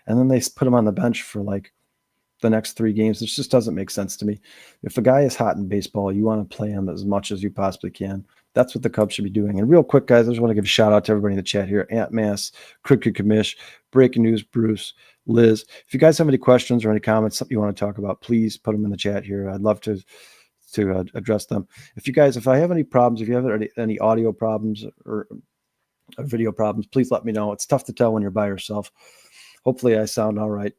And then they put him on the bench for like the next 3 games. This just doesn't make sense to me. If a guy is hot in baseball, you want to play him as much as you possibly can. That's what the Cubs should be doing. And real quick, guys, I just want to give a shout out to everybody in the chat here. Ant Mass, Cricket Commish, Breaking News, Bruce, Liz. If you guys have any questions or any comments, something you want to talk about, please put them in the chat here. I'd love to address them. If I have any problems, if you have any audio problems or video problems, please let me know. It's tough to tell when you're by yourself. Hopefully I sound all right.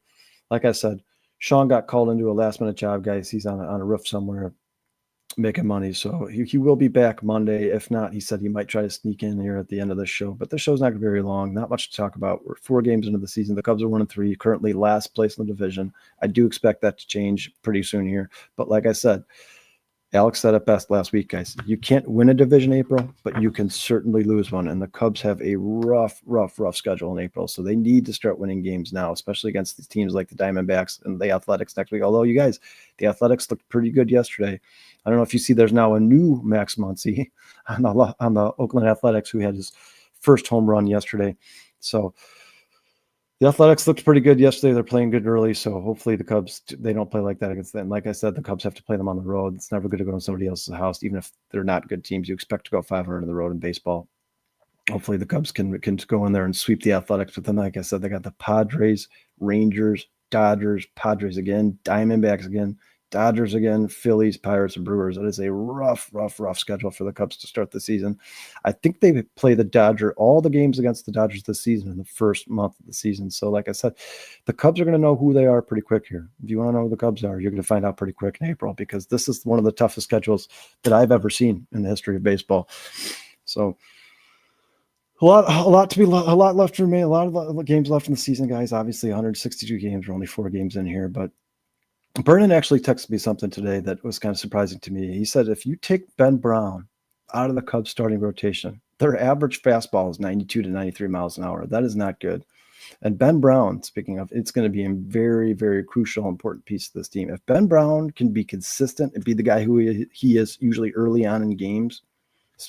Like I said, Sean got called into a last-minute job, guys. He's on a roof somewhere making money, so he will be back Monday. If not, he said he might try to sneak in here at the end of the show, but the show's not going to be very long. Not much to talk about. We're 4 games into the season. The Cubs are 1-3, currently last place in the division. I do expect that to change pretty soon here, but like I said, Alex said it best last week, guys. You can't win a division in April, but you can certainly lose one. And the Cubs have a rough schedule in April. So they need to start winning games now, especially against these teams like the Diamondbacks and the Athletics next week. Although, you guys, the Athletics looked pretty good yesterday. I don't know if you see, there's now a new Max Muncy on the Oakland Athletics, who had his first home run yesterday. So the Athletics looked pretty good yesterday. They're playing good early, so hopefully the Cubs, they don't play like that against them. Like I said, the Cubs have to play them on the road. It's never good to go to somebody else's house, even if they're not good teams. You expect to go 500 on the road in baseball. Hopefully the Cubs can go in there and sweep the Athletics. But then, like I said, they got the Padres, Rangers, Dodgers, Padres again, Diamondbacks again, Dodgers again, Phillies, Pirates, and Brewers. That is a rough schedule for the Cubs to start the season. I think they play all the games against the Dodgers this season in the first month of the season. So, like I said, the Cubs are going to know who they are pretty quick here. If you want to know who the Cubs are, you're going to find out pretty quick in April, because this is one of the toughest schedules that I've ever seen in the history of baseball. So, a lot left to remain. A lot of games left in the season, guys. Obviously, 162 games. We're only 4 games in here, but Vernon actually texted me something today that was kind of surprising to me. He said, if you take Ben Brown out of the Cubs starting rotation, their average fastball is 92 to 93 miles an hour. That is not good. And Ben Brown, speaking of, it's going to be a very, very crucial, important piece of this team. If Ben Brown can be consistent and be the guy who he is usually early on in games,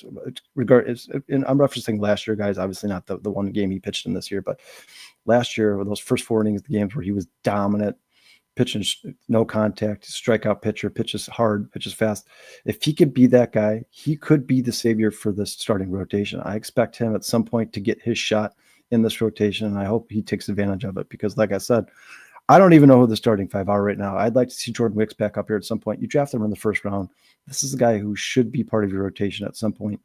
and I'm referencing last year, guys, obviously not the one game he pitched in this year, but last year, with those first 4 innings, the games where he was dominant, pitching no contact, strikeout pitcher, pitches hard, pitches fast. If he could be that guy, he could be the savior for this starting rotation. I expect him at some point to get his shot in this rotation, and I hope he takes advantage of it, because like I said, I don't even know who the starting 5 are right now. I'd like to see Jordan Wicks back up here at some point. You draft him in the first round. This is a guy who should be part of your rotation at some point.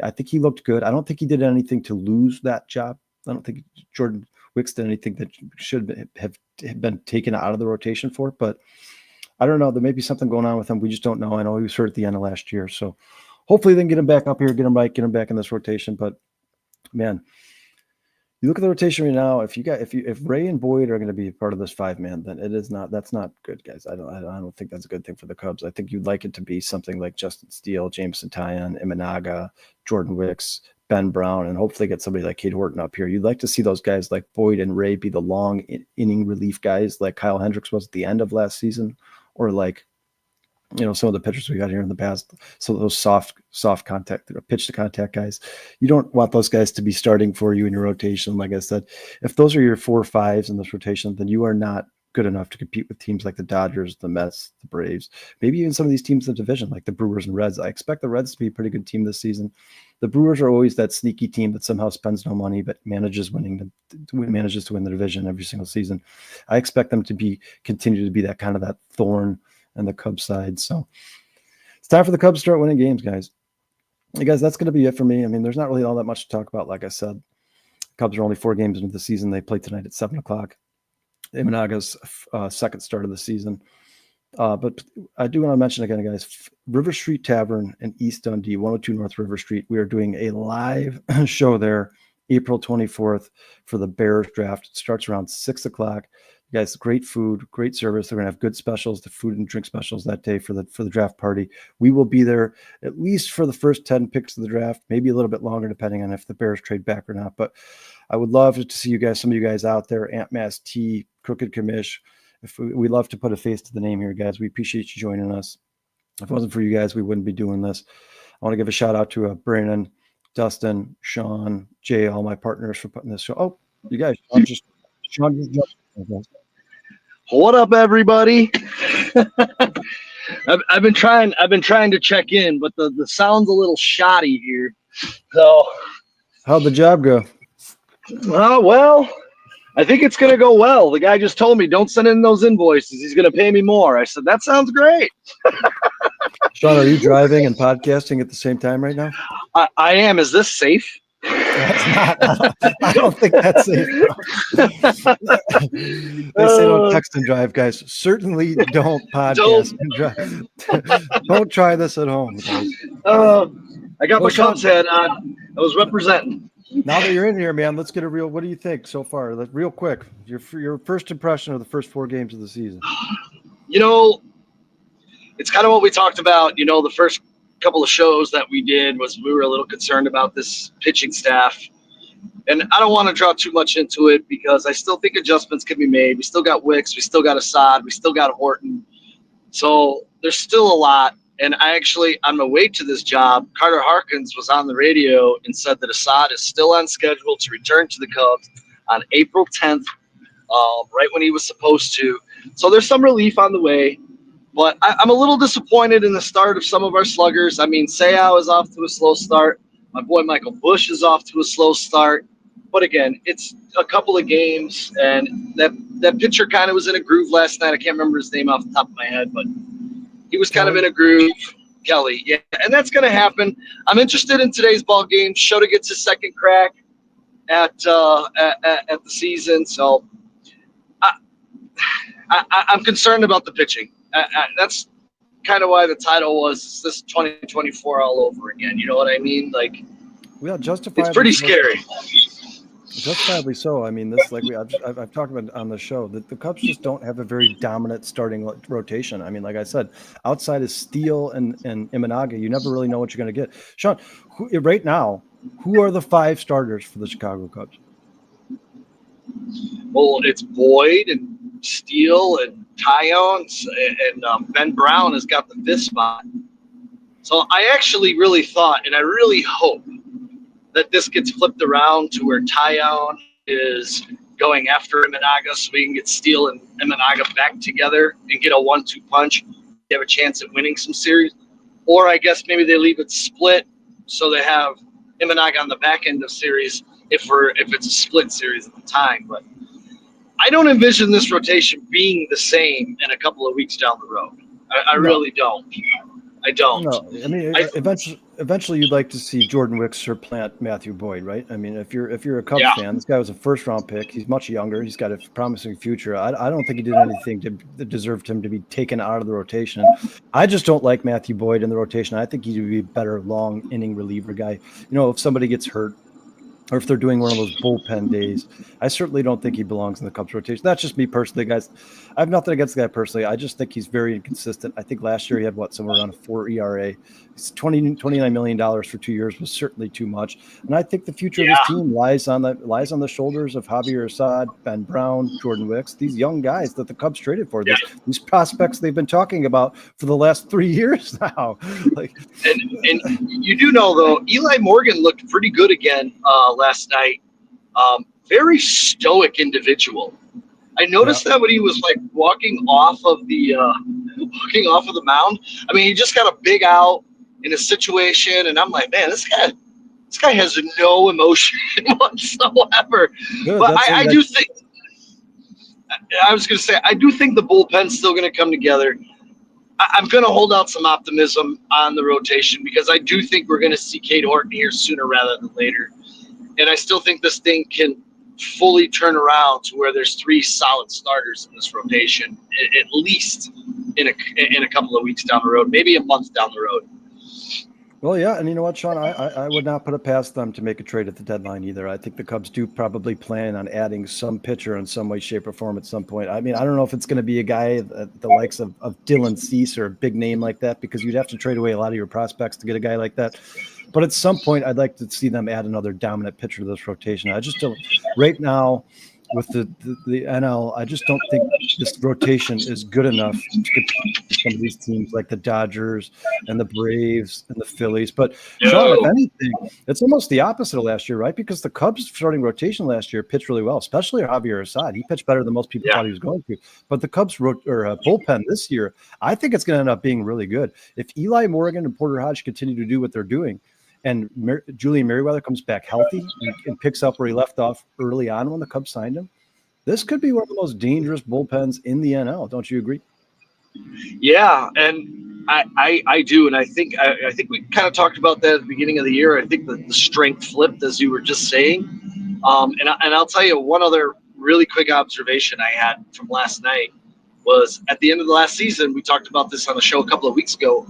I think he looked good. I don't think he did anything to lose that job. I don't think Jordan Wicks did anything that should have been taken out of the rotation for, but I don't know. There may be something going on with him. We just don't know. I know he was hurt at the end of last year. So hopefully they can get him back up here, get him right, get him back in this rotation. But man, you look at the rotation right now. If Ray and Boyd are going to be part of this 5-man, then that's not good, guys. I don't think that's a good thing for the Cubs. I think you'd like it to be something like Justin Steele, Jameson Taillon, Imanaga, Jordan Wicks, Ben Brown, and hopefully get somebody like Cade Horton up here. You'd like to see those guys like Boyd and Ray be the long inning relief guys like Kyle Hendricks was at the end of last season, or like, some of the pitchers we got here in the past. So those soft contact, pitch to contact guys, you don't want those guys to be starting for you in your rotation. Like I said, if those are your 4 or 5s in this rotation, then you are not good enough to compete with teams like the Dodgers, the Mets, the Braves, maybe even some of these teams in the division like the Brewers and Reds. I expect the Reds to be a pretty good team this season. The Brewers are always that sneaky team that somehow spends no money but manages to win the division every single season. I expect them to continue to be that kind of that thorn and the Cubs side. So it's time for the Cubs to start winning games, guys. Hey guys, that's going to be it for me. I mean, there's not really all that much to talk about. Like I said, Cubs are only 4 games into the season. They play tonight at 7:00. Imanaga's second start of the season. But I do want to mention again, guys, River Street Tavern in East Dundee, 102 North River Street. We are doing a live show there April 24th for the Bears draft. It starts around 6:00. You guys, great food, great service. They're going to have good specials, the food and drink specials that day for the draft party. We will be there at least for the first 10 picks of the draft, maybe a little bit longer depending on if the Bears trade back or not. But I would love to see you guys, some of you guys out there, Ant Mass T, Crooked Commish. We love to put a face to the name here, guys. We appreciate you joining us. If it wasn't for you guys, we wouldn't be doing this. I want to give a shout out to Brandon, Dustin, Sean, Jay, all my partners for putting this show. Oh, you guys, Sean just jumped. What up, everybody? I've been trying to check in, but the sound's a little shoddy here. So, how'd the job go? Well, I think it's gonna go well. The guy just told me don't send in those invoices. He's gonna pay me more. I said that sounds great. Sean, are you driving and podcasting at the same time right now? I am. Is this safe? That's not. I don't think that's safe. They say don't text and drive, guys. Certainly don't podcast and drive. Don't try this at home, guys. I got my Cubs head on. I was representing. Now that you're in here, man, let's get a real. What do you think so far? Real quick, your first impression of the first 4 games of the season. It's kind of what we talked about. The first couple of shows that we did was we were a little concerned about this pitching staff, and I don't want to draw too much into it because I still think adjustments can be made. We still got Wicks, we still got Assad, we still got Horton, so there's still a lot. And I actually, on my way to this job, Carter Harkins was on the radio and said that Assad is still on schedule to return to the Cubs on April 10th, right when he was supposed to. So there's some relief on the way. But I'm a little disappointed in the start of some of our sluggers. I mean, Seau is off to a slow start. My boy Michael Bush is off to a slow start. But again, it's a couple of games, and that pitcher kind of was in a groove last night. I can't remember his name off the top of my head, but he was kind of in a groove. Kelly, yeah, and that's going to happen. I'm interested in today's ball game. Shota gets his second crack at the season, so I'm concerned about the pitching. That's kind of why the title was this 2024 all over again. You know what I mean? Like, well, justifiably, it's pretty scary. Justifiably so. I mean, this, like I've talked about on the show, that the Cubs just don't have a very dominant starting rotation. I mean, like I said, outside of Steele and Imanaga, you never really know what you're going to get. Sean, right now, who are the 5 starters for the Chicago Cubs? Well, it's Boyd and Steele and Tyon, and Ben Brown has got the 5th spot. So I actually really thought, and I really hope, that this gets flipped around to where Tyon is going after Imanaga so we can get Steele and Imanaga back together and get a 1-2 punch. They have a chance at winning some series. Or I guess maybe they leave it split so they have Imanaga on the back end of series if it's a split series at the time. But I don't envision this rotation being the same in a couple of weeks down the road. I really don't. I don't. No, I mean, eventually you'd like to see Jordan Wicks supplant Matthew Boyd, right? I mean, if you're a Cubs fan, this guy was a 1st-round pick. He's much younger. He's got a promising future. I don't think he did anything that deserved him to be taken out of the rotation. I just don't like Matthew Boyd in the rotation. I think he would be a better long inning reliever guy. You know, if somebody gets hurt, or if they're doing one of those bullpen days, I certainly don't think he belongs in the Cubs rotation. That's just me personally, guys. I have nothing against the guy personally. I just think he's very inconsistent. I think last year he had somewhere around a 4 ERA. It's $29 million for 2 years was certainly too much. And I think the future of this team lies on the shoulders of Javier Assad, Ben Brown, Jordan Wicks, these young guys that the Cubs traded for. These prospects they've been talking about for the last 3 years now. And you do know, though, Eli Morgan looked pretty good again last night. Very stoic individual. I noticed that when he was like walking off of the mound. I mean, he just got a big out in a situation, and I'm like, man, this guy has no emotion whatsoever. Good, but I do think I was going to say I do think the bullpen's still going to come together. I'm going to hold out some optimism on the rotation because I do think we're going to see Cade Horton here sooner rather than later. And I still think this thing can fully turn around to where there's 3 solid starters in this rotation, at least in a couple of weeks down the road, maybe a month down the road. Well, yeah, and you know what, Sean? I would not put it past them to make a trade at the deadline either. I think the Cubs do probably plan on adding some pitcher in some way, shape, or form at some point. I mean, I don't know if it's going to be a guy the likes of Dylan Cease or a big name like that, because you'd have to trade away a lot of your prospects to get a guy like that. But at some point, I'd like to see them add another dominant pitcher to this rotation. I just don't – right now – with the NL, I just don't think this rotation is good enough to compete with some of these teams like the Dodgers and the Braves and the Phillies. But Sean, if anything, it's almost the opposite of last year, right? Because the Cubs starting rotation last year pitched really well, especially Javier Assad. He pitched better than most people thought he was going to. But the Cubs bullpen this year, I think it's going to end up being really good. If Eli Morgan and Porter Hodge continue to do what they're doing, and Julian Merriweather comes back healthy and picks up where he left off early on when the Cubs signed him, this could be one of the most dangerous bullpens in the NL. Don't you agree? Yeah, and I do, and I think we kind of talked about that at the beginning of the year. I think the strength flipped, as you were just saying. And I'll tell you one other really quick observation I had from last night was at the end of the last season. We talked about this on the show a couple of weeks ago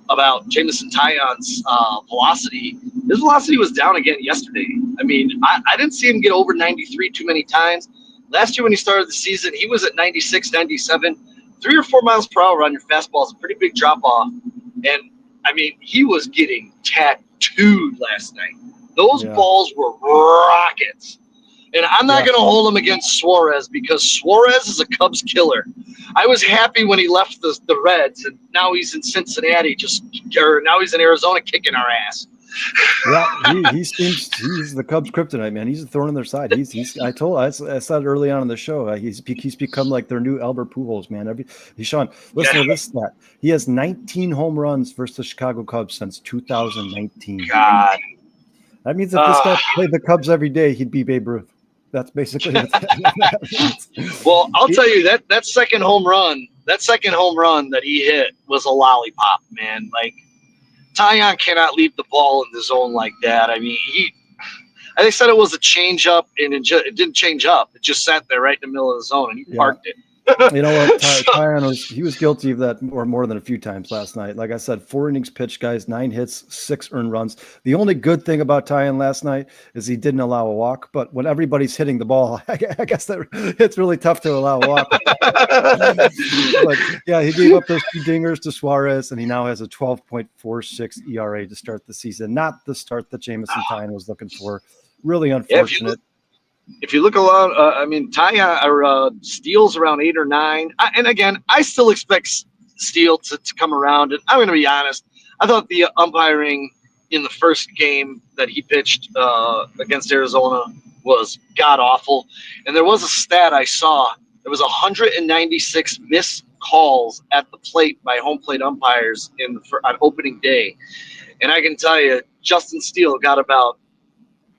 about Jameson Tyon's velocity. His velocity was down again yesterday. I mean, I didn't see him get over 93 too many times. Last year when he started the season, he was at 96, 97. 3 or 4 miles per hour on your fastball is a pretty big drop-off. And, I mean, he was getting tattooed last night. Those balls were rockets. And I'm not going to hold him against Suarez because Suarez is a Cubs killer. I was happy when he left the Reds, and now he's in Cincinnati, now he's in Arizona kicking our ass. Yeah, he's the Cubs' kryptonite, man. He's a thorn in their side. I said early on in the show, he's become like their new Albert Pujols, man. Sean, listen to this stat. He has 19 home runs versus the Chicago Cubs since 2019. God. That means if this guy played the Cubs every day, he'd be Babe Ruth. That's basically what that means. Well, I'll tell you that second home run that he hit was a lollipop, man. Like Tyon cannot leave the ball in the zone like that. I mean, they said it was a change up, and it didn't change up. It just sat there right in the middle of the zone, and he parked it. You know what? Tyon was guilty of that or more than a few times last night. Like I said, 4 innings pitched, guys, 9 hits, 6 earned runs. The only good thing about Tyon last night is he didn't allow a walk. But when everybody's hitting the ball, I guess that it's really tough to allow a walk. But yeah, he gave up those 2 dingers to Suarez, and he now has a 12.46 ERA to start the season. Not the start that Jameson Tyon was looking for. Really unfortunate. If you look around, Tyon or Steele's around 8 or 9. And again, I still expect Steele to come around. And I'm going to be honest. I thought the umpiring in the first game that he pitched against Arizona was god awful. And there was a stat I saw. There was 196 missed calls at the plate by home plate umpires on opening day. And I can tell you, Justin Steele got about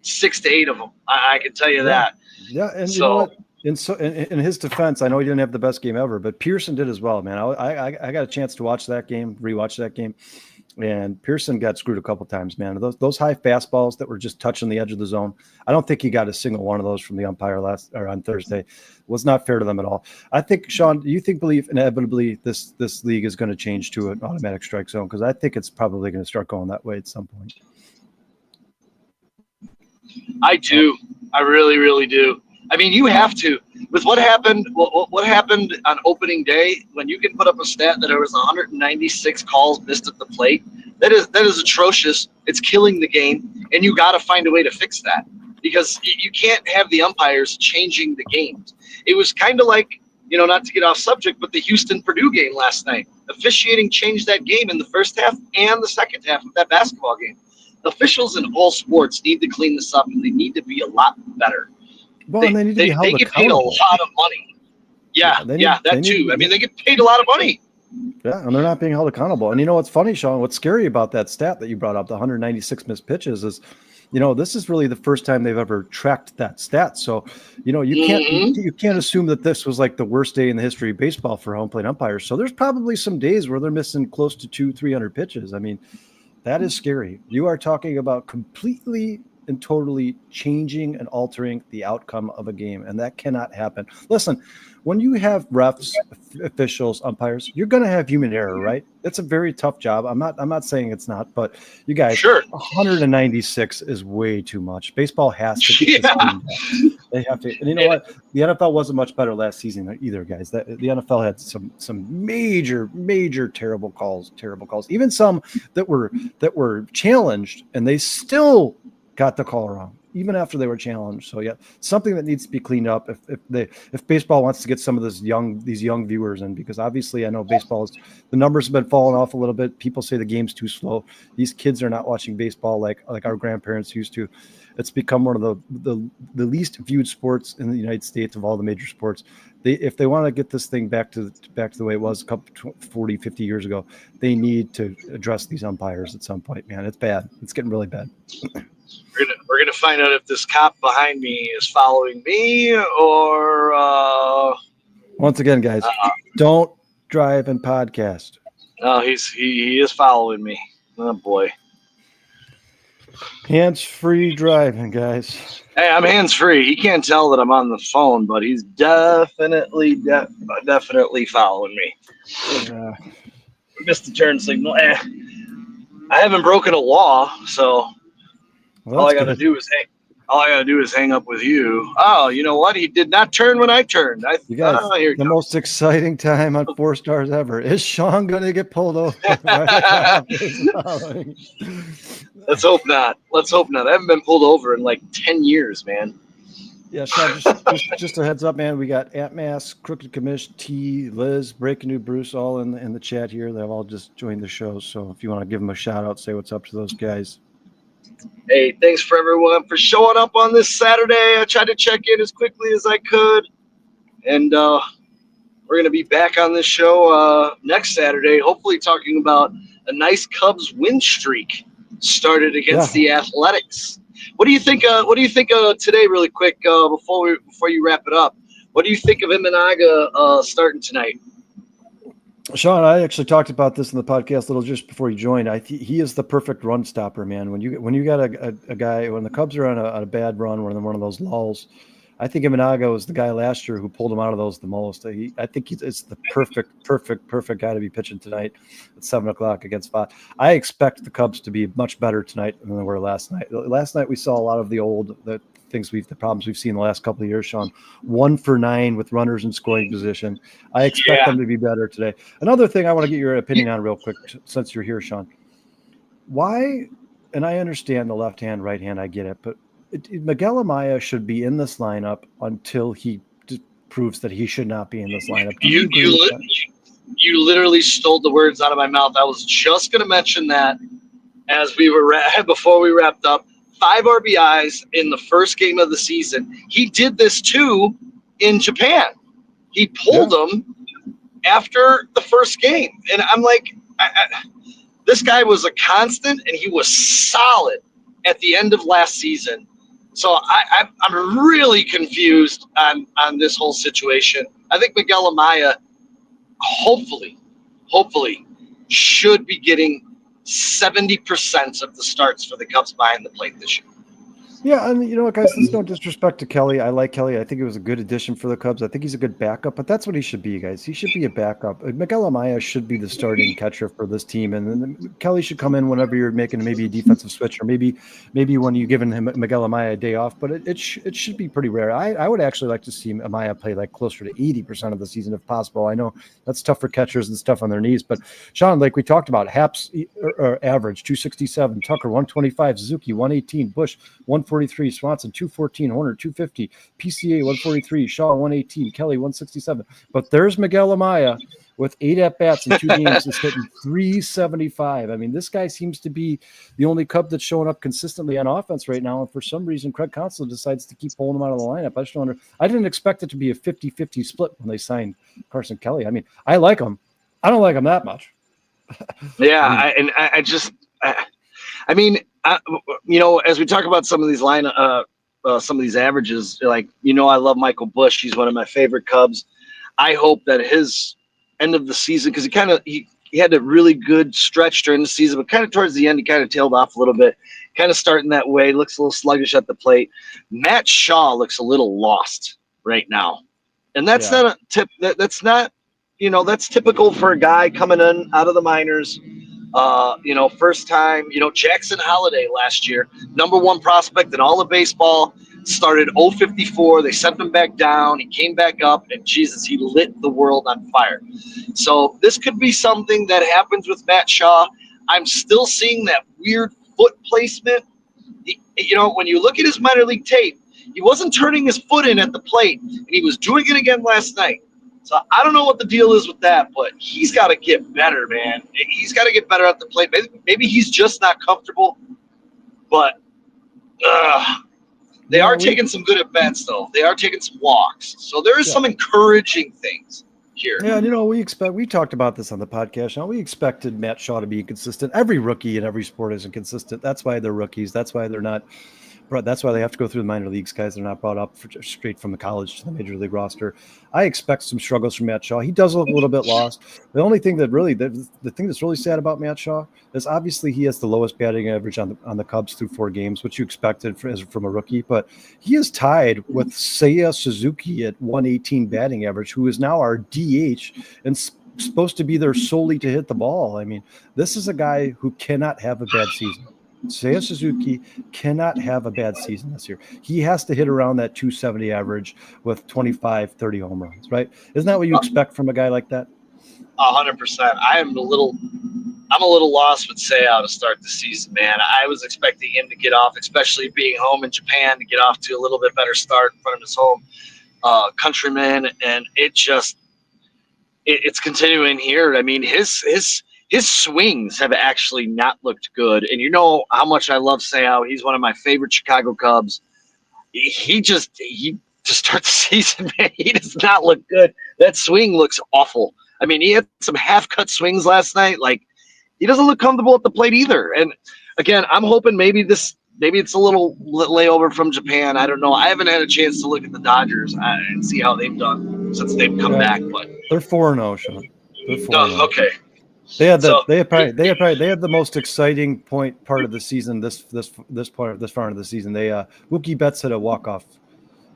6 to 8 of them. I can tell you that. Yeah, and you know what? In his defense, I know he didn't have the best game ever, but Pearson did as well, man. I got a chance to watch that game, rewatch that game, and Pearson got screwed a couple times, man. Those high fastballs that were just touching the edge of the zone. I don't think he got a single one of those from the umpire on Thursday. It was not fair to them at all. I think, Sean, do you believe inevitably this league is going to change to an automatic strike zone? Because I think it's probably going to start going that way at some point. I do. I really, really do. I mean, you have to. With what happened on opening day, when you can put up a stat that there was 196 calls missed at the plate, that is atrocious. It's killing the game, and you got to find a way to fix that because you can't have the umpires changing the games. It was kind of like, not to get off subject, but the Houston-Purdue game last night. Officiating changed that game in the first half and the second half of that basketball game. Officials in all sports need to clean this up, and they need to be a lot better. Well, and they need to be held accountable. They get paid a lot of money. That too. I mean, they get paid a lot of money. Yeah, and they're not being held accountable. And you know what's funny, Sean? What's scary about that stat that you brought up, the 196 missed pitches, is, this is really the first time they've ever tracked that stat. So, you can't assume that this was like the worst day in the history of baseball for home plate umpires. So there's probably some days where they're missing close to 200-300 pitches. I mean, that is scary. You are talking about completely and totally changing and altering the outcome of a game, and that cannot happen. Listen, when you have refs, officials, umpires, you're going to have human error, right? It's a very tough job. I'm not saying it's not, but you guys, sure. 196 is way too much. Baseball has to get this game back. They have to. And you know what? The NFL wasn't much better last season either, guys. The NFL had some major terrible calls. Even some that were challenged, and they still got the call wrong, even after they were challenged. So yeah, something that needs to be cleaned up if baseball wants to get some of these young viewers in, because obviously I know the numbers have been falling off a little bit. People say the game's too slow. These kids are not watching baseball like our grandparents used to. It's become one of the least viewed sports in the United States of all the major sports. If they want to get this thing back to the way it was a couple 40, 50 years ago, they need to address these umpires at some point, man. It's bad. It's getting really bad. We're gonna find out if this cop behind me is following me or. Once again, guys, don't drive and podcast. No, he is following me. Oh boy. Hands-free driving, guys. Hey, I'm hands-free. He can't tell that I'm on the phone, but he's definitely following me. Missed the turn signal. I haven't broken a law, so all I gotta do is hang up with you. Oh, you know what? He did not turn when I turned. You guys, the most exciting time on 4 Stars ever. Is Sean gonna get pulled over? Let's hope not. I haven't been pulled over in like 10 years, man. Yeah, Sean, just a heads up, man. We got Atmas, Crooked Commish, T, Liz, Breaking New Bruce, all in the chat here. They've all just joined the show. So if you want to give them a shout out, say what's up to those guys. Hey, thanks for everyone for showing up on this Saturday. I tried to check in as quickly as I could. And we're going to be back on this show next Saturday, hopefully talking about a nice Cubs win streak started against the Athletics. What do you think? What do you think today, really quick, before you wrap it up? What do you think of Imanaga starting tonight? Sean, I actually talked about this in the podcast a little just before you joined. He is the perfect run stopper, man. When you got a guy, when the Cubs are on a bad run, when they're one of those lulls, I think Imanaga was the guy last year who pulled him out of those the most. I think it's the perfect guy to be pitching tonight at 7:00 against Fox. I expect the Cubs to be much better tonight than they were last night. Last night we saw a lot of the problems we've seen the last couple of years, Sean. 1 for 9 with runners in scoring position. I expect them to be better today. Another thing I want to get your opinion on real quick, since you're here, Sean. Why? And I understand the left hand, right hand. I get it, but Miguel Amaya should be in this lineup until he proves that he should not be in this lineup. Do you agree with that? You literally stole the words out of my mouth. I was just going to mention that as we were before we wrapped up. 5 RBIs in the first game of the season. He did this too in Japan. He pulled them after the first game, and I'm like, this guy was a constant, and he was solid at the end of last season. So I'm really confused on this whole situation. I think Miguel Amaya, hopefully, should be getting 70% of the starts for the Cubs behind the plate this year. Yeah, and you know what, guys, there's no disrespect to Kelly. I like Kelly. I think it was a good addition for the Cubs. I think he's a good backup, but that's what he should be, guys. He should be a backup. Miguel Amaya should be the starting catcher for this team, and then Kelly should come in whenever you're making maybe a defensive switch, or maybe when you're giving him Miguel Amaya a day off. But it should be pretty rare. I would actually like to see Amaya play like closer to 80% of the season if possible. I know that's tough for catchers and stuff on their knees, but Sean, like we talked about, Haps average 267, Tucker 125, Suzuki 118, Bush 143, Swanson 214, Horner 250, PCA 143, Shaw 118, Kelly 167. But there's Miguel Amaya with 8 at-bats in 2 games, is hitting 375. I mean, this guy seems to be the only Cub that's showing up consistently on offense right now, and for some reason, Craig Counsell decides to keep pulling him out of the lineup. I didn't expect it to be a 50-50 split when they signed Carson Kelly. I mean, I like him. I don't like him that much. Yeah, as we talk about some of these some of these averages, like, I love Michael Bush. He's one of my favorite Cubs. I hope that his end of the season, because he had a really good stretch during the season, but kind of towards the end, he kind of tailed off a little bit, kind of starting that way, looks a little sluggish at the plate. Matt Shaw looks a little lost right now. And that's not a tip. That's not, that's typical for a guy coming in out of the minors. First time, Jackson Holiday last year, #1 prospect in all of baseball, started 054. They sent him back down. He came back up, and Jesus, he lit the world on fire. So this could be something that happens with Matt Shaw. I'm still seeing that weird foot placement. When you look at his minor league tape, he wasn't turning his foot in at the plate, and he was doing it again last night. So I don't know what the deal is with that, but he's got to get better, man. He's got to get better at the plate. Maybe he's just not comfortable, but they are taking some good at-bats, though. They are taking some walks. So there is some encouraging things here. Yeah, we talked about this on the podcast. Now, we expected Matt Shaw to be consistent. Every rookie in every sport isn't consistent. That's why they're rookies. That's why they're not – that's why they have to go through the minor leagues, guys. They're not brought up straight from the college to the major league roster. I expect some struggles from Matt Shaw. He does look a little bit lost. The only thing the thing that's really sad about Matt Shaw is obviously he has the lowest batting average on the Cubs through 4 games, which you expected from a rookie. But he is tied with Seiya Suzuki at 118 batting average, who is now our DH and supposed to be there solely to hit the ball. I mean, this is a guy who cannot have a bad season. Seiya Suzuki cannot have a bad season this year. He has to hit around that 270 average with 25, 30 home runs, right? Isn't that what you expect from a guy like that? 100%. I'm a little lost with Seiya to start the season, man. I was expecting him to get off, especially being home in Japan, to get off to a little bit better start in front of his home countrymen, and it's continuing here. I mean, his swings have actually not looked good. And you know how much I love Seiya. He's one of my favorite Chicago Cubs. He to start the season, man, he does not look good. That swing looks awful. I mean, he had some half-cut swings last night. Like, he doesn't look comfortable at the plate either. And again, I'm hoping maybe this maybe it's a little layover from Japan. I don't know. I haven't had a chance to look at the Dodgers and see how they've done since they've come back. But they're 4-0, Sean. They're 4-0. okay. They had So- they had the most exciting part of the season this far into the season. Mookie Betts had a walk-off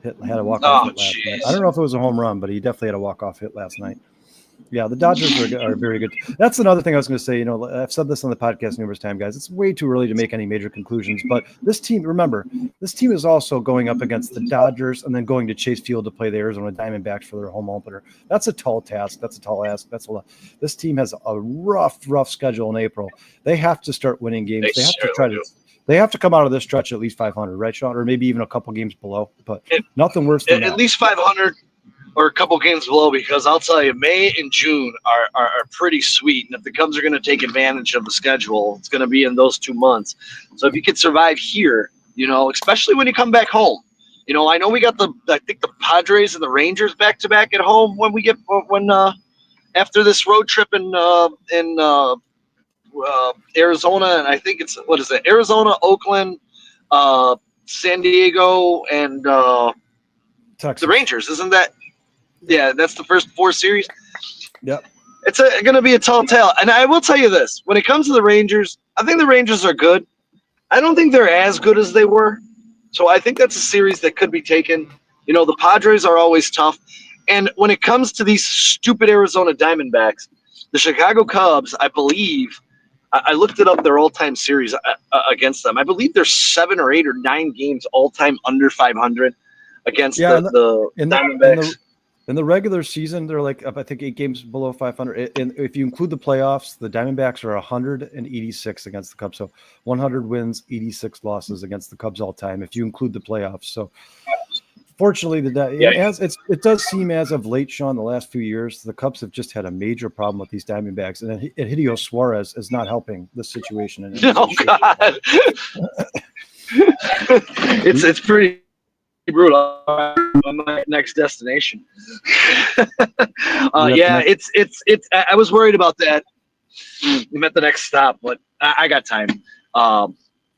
hit last night. I don't know if it was a home run, but he definitely had a walk-off hit last night. Yeah, the Dodgers are very good. That's another thing I was going to say. I've said this on the podcast numerous times, guys. It's way too early to make any major conclusions. But this team, remember, this team is also going up against the Dodgers and then going to Chase Field to play the Arizona Diamondbacks for their home opener. That's a tall task. That's a tall ask. This team has a rough schedule in April. They have to start winning games. They have to come out of this stretch at least 500, right, Sean? Or maybe even a couple games below. But nothing worse than that. At least 500. Or a couple games below, because I'll tell you, May and June are pretty sweet. And if the Cubs are going to take advantage of the schedule, it's going to be in those 2 months. So if you could survive here, especially when you come back home, I know we got the Padres and the Rangers back to back at home after this road trip in Arizona, and I think it's Arizona, Oakland, San Diego, and Texas. The Rangers, isn't that? Yeah, that's the first 4 series. Yep. It's going to be a tall tale. And I will tell you this. When it comes to the Rangers, I think the Rangers are good. I don't think they're as good as they were. So I think that's a series that could be taken. The Padres are always tough. And when it comes to these stupid Arizona Diamondbacks, the Chicago Cubs, I believe, I looked it up, their all-time series against them. I believe there's 7 or 8 or 9 games all-time under 500 against the Diamondbacks. In the regular season, they're like I think 8 games below 500. And if you include the playoffs, the Diamondbacks are 186 against the Cubs. So 100 wins, 86 losses against the Cubs all time, if you include the playoffs. So fortunately, it does seem as of late, Sean, the last few years, the Cubs have just had a major problem with these Diamondbacks. And Hideo Suarez is not helping this situation. Oh, God. It's pretty brutal. On my next destination. I was worried about that. I'm at the next stop, but I got time.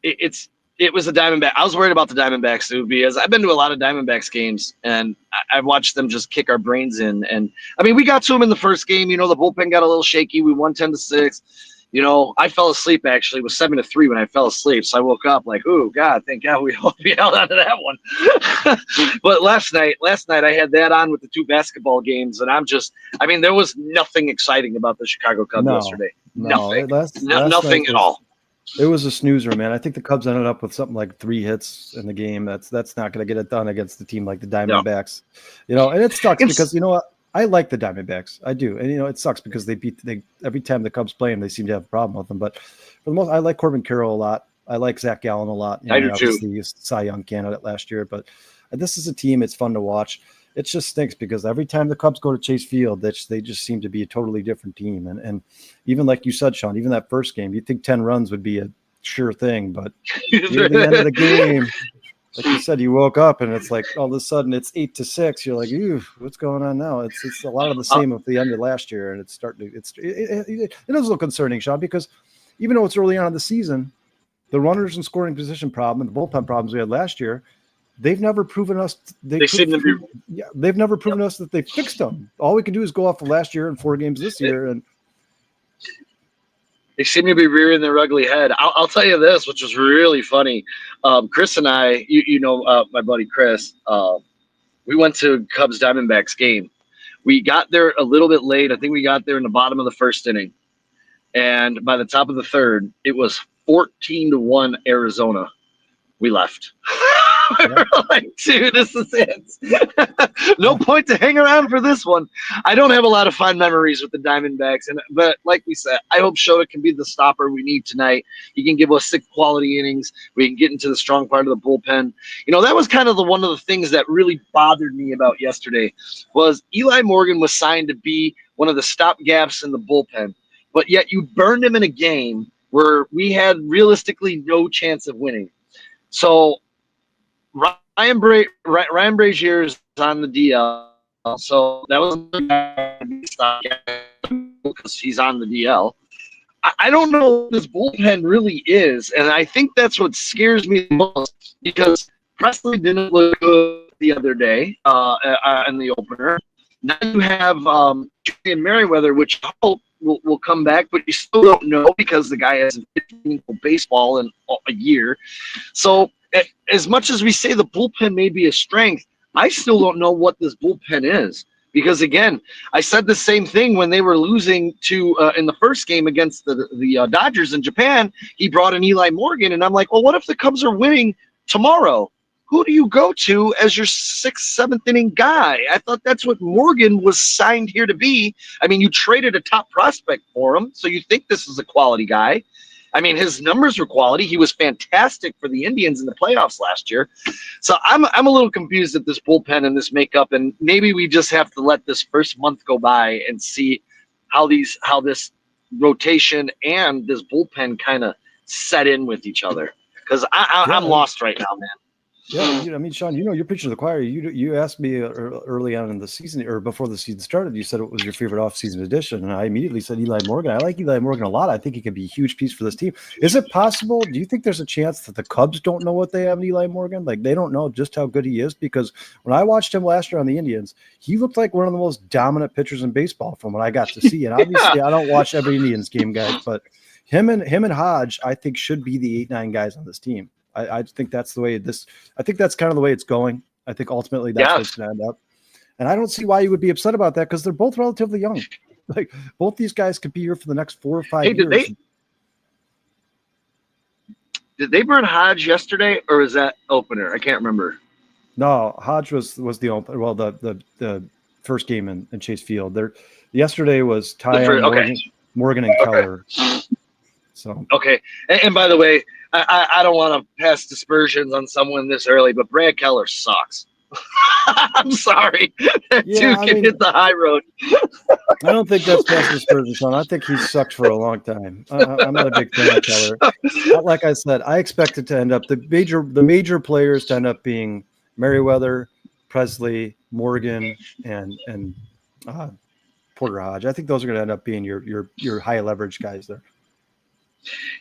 It was a Diamondback. I was worried about the Diamondbacks too, because I've been to a lot of Diamondbacks games and I've watched them just kick our brains in. And I mean, we got to them in the first game. The bullpen got a little shaky. We won 10-6. I fell asleep, actually. It was 7-3 when I fell asleep. So I woke up like, oh, God, thank God we held on to that one. But last night I had that on with the 2 basketball games. And there was nothing exciting about the Chicago Cubs yesterday. Nothing. Nothing at all. It was a snoozer, man. I think the Cubs ended up with something like 3 hits in the game. That's not going to get it done against a team like the Diamondbacks. And it sucks because, you know what? I like the Diamondbacks. I do. And, it sucks because they every time the Cubs play them, they seem to have a problem with them. But for the most, I like Corbin Carroll a lot. I like Zach Gallen a lot. I do too. He was Cy Young candidate last year. But this is a team. It's fun to watch. It just stinks because every time the Cubs go to Chase Field, they just seem to be a totally different team. And even like you said, Sean, even that first game, you'd think 10 runs would be a sure thing. But near the end of the game, like you said, you woke up and it's like all of a sudden it's 8-6. You're like, "Ooh, what's going on now?" It's a lot of the same of the end of last year, and it's starting to. It is a little concerning, Sean, because even though it's early on in the season, the runners and scoring position problem and the bullpen problems we had last year, they've never proven us. They've never proven us that they fixed them. All we can do is go off of last year and 4 games this year, and they seem to be rearing their ugly head. I'll tell you this, which was really funny. Chris and I, my buddy Chris, we went to Cubs Diamondbacks game. We got there a little bit late. I think we got there in the bottom of the first inning. And by the top of the third, it was 14-1 Arizona. We left. We were like, dude, this is it. No point to hang around for this one. I don't have a lot of fond memories with the Diamondbacks, but like we said, I hope Shota can be the stopper we need tonight. He can give us 6 quality innings. We can get into the strong part of the bullpen. That was kind of one of the things that really bothered me about yesterday was Eli Morgan was signed to be one of the stopgaps in the bullpen, but yet you burned him in a game where we had realistically no chance of winning. So Ryan Brazier is on the DL, so that was because he's on the DL. I don't know what this bullpen really is, and I think that's what scares me the most because Presley didn't look good the other day in the opener. Now you have Julian Merriweather, which I hope will come back, but you still don't know because the guy hasn't played baseball in a year. So as much as we say the bullpen may be a strength, I still don't know what this bullpen is. Because again, I said the same thing when they were losing to in the first game against the Dodgers in Japan. He brought in Eli Morgan, and I'm like, well, what if the Cubs are winning tomorrow? Who do you go to as your sixth, seventh inning guy? I thought that's what Morgan was signed here to be. I mean, you traded a top prospect for him, so you think this is a quality guy. I mean, his numbers were quality. He was fantastic for the Indians in the playoffs last year. So I'm a little confused at this bullpen and this makeup, and maybe we just have to let this first month go by and see how this rotation and this bullpen kind of set in with each other. Because I'm lost right now, man. Yeah, I mean, Sean, you're preaching to the choir. You asked me early on in the season, or before the season started, you said it was your favorite off-season addition, and I immediately said Eli Morgan. I like Eli Morgan a lot. I think he could be a huge piece for this team. Is it possible? Do you think there's a chance that the Cubs don't know what they have in Eli Morgan? Like, they don't know just how good he is? Because when I watched him last year on the Indians, he looked like one of the most dominant pitchers in baseball from what I got to see. And obviously, I don't watch every Indians game, guys, but him and Hodge, I think, should be the 8-9 guys on this team. I think that's the way I think that's kind of the way it's going. I think ultimately that's what's going to end up. And I don't see why you would be upset about that because they're both relatively young. Like, both these guys could be here for the next 4 or 5 years. Did they burn Hodge yesterday, or is that opener? I can't remember. No, Hodge was the opener. Well, the first game in Chase Field. Yesterday was Ty Morgan and Keller. So okay, and by the way, I don't want to pass dispersions on someone this early, but Brad Keller sucks. I'm sorry. That dude can hit the high road. I don't think that's past dispersion, Sean. I think he's sucked for a long time. I'm not a big fan of Keller. Like I said, I expect it to end up the major players to end up being Merriweather, Presley, Morgan, and Porter Hodge. I think those are going to end up being your high leverage guys there.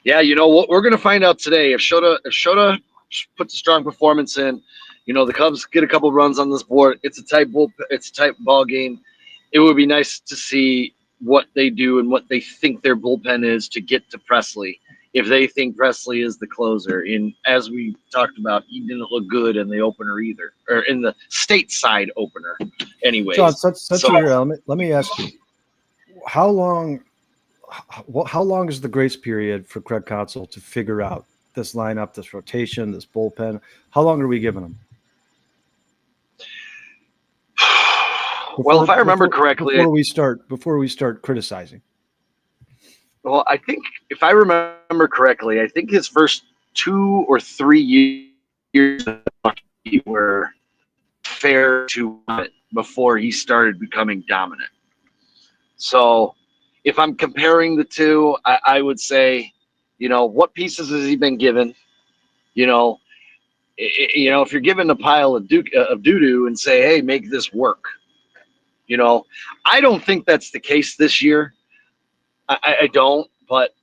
Yeah, you know what we're going to find out today. If Shota puts a strong performance in, the Cubs get a couple runs on this board. It's a tight ball game. It would be nice to see what they do and what they think their bullpen is to get to Presley. If they think Presley is the closer, and as we talked about, he didn't look good in the opener either, or in the stateside opener. Anyway, John, let me ask you, how long is the grace period for Craig Counsell to figure out this lineup, this rotation, this bullpen? How long are we giving him? If I remember correctly, before we start criticizing. Well, I think if I remember correctly, I think his first 2 or 3 years were fair to it before he started becoming dominant. So if I'm comparing the two, I would say, what pieces has he been given? If you're given a pile of doo-doo and say, hey, make this work. I don't think that's the case this year. I don't, but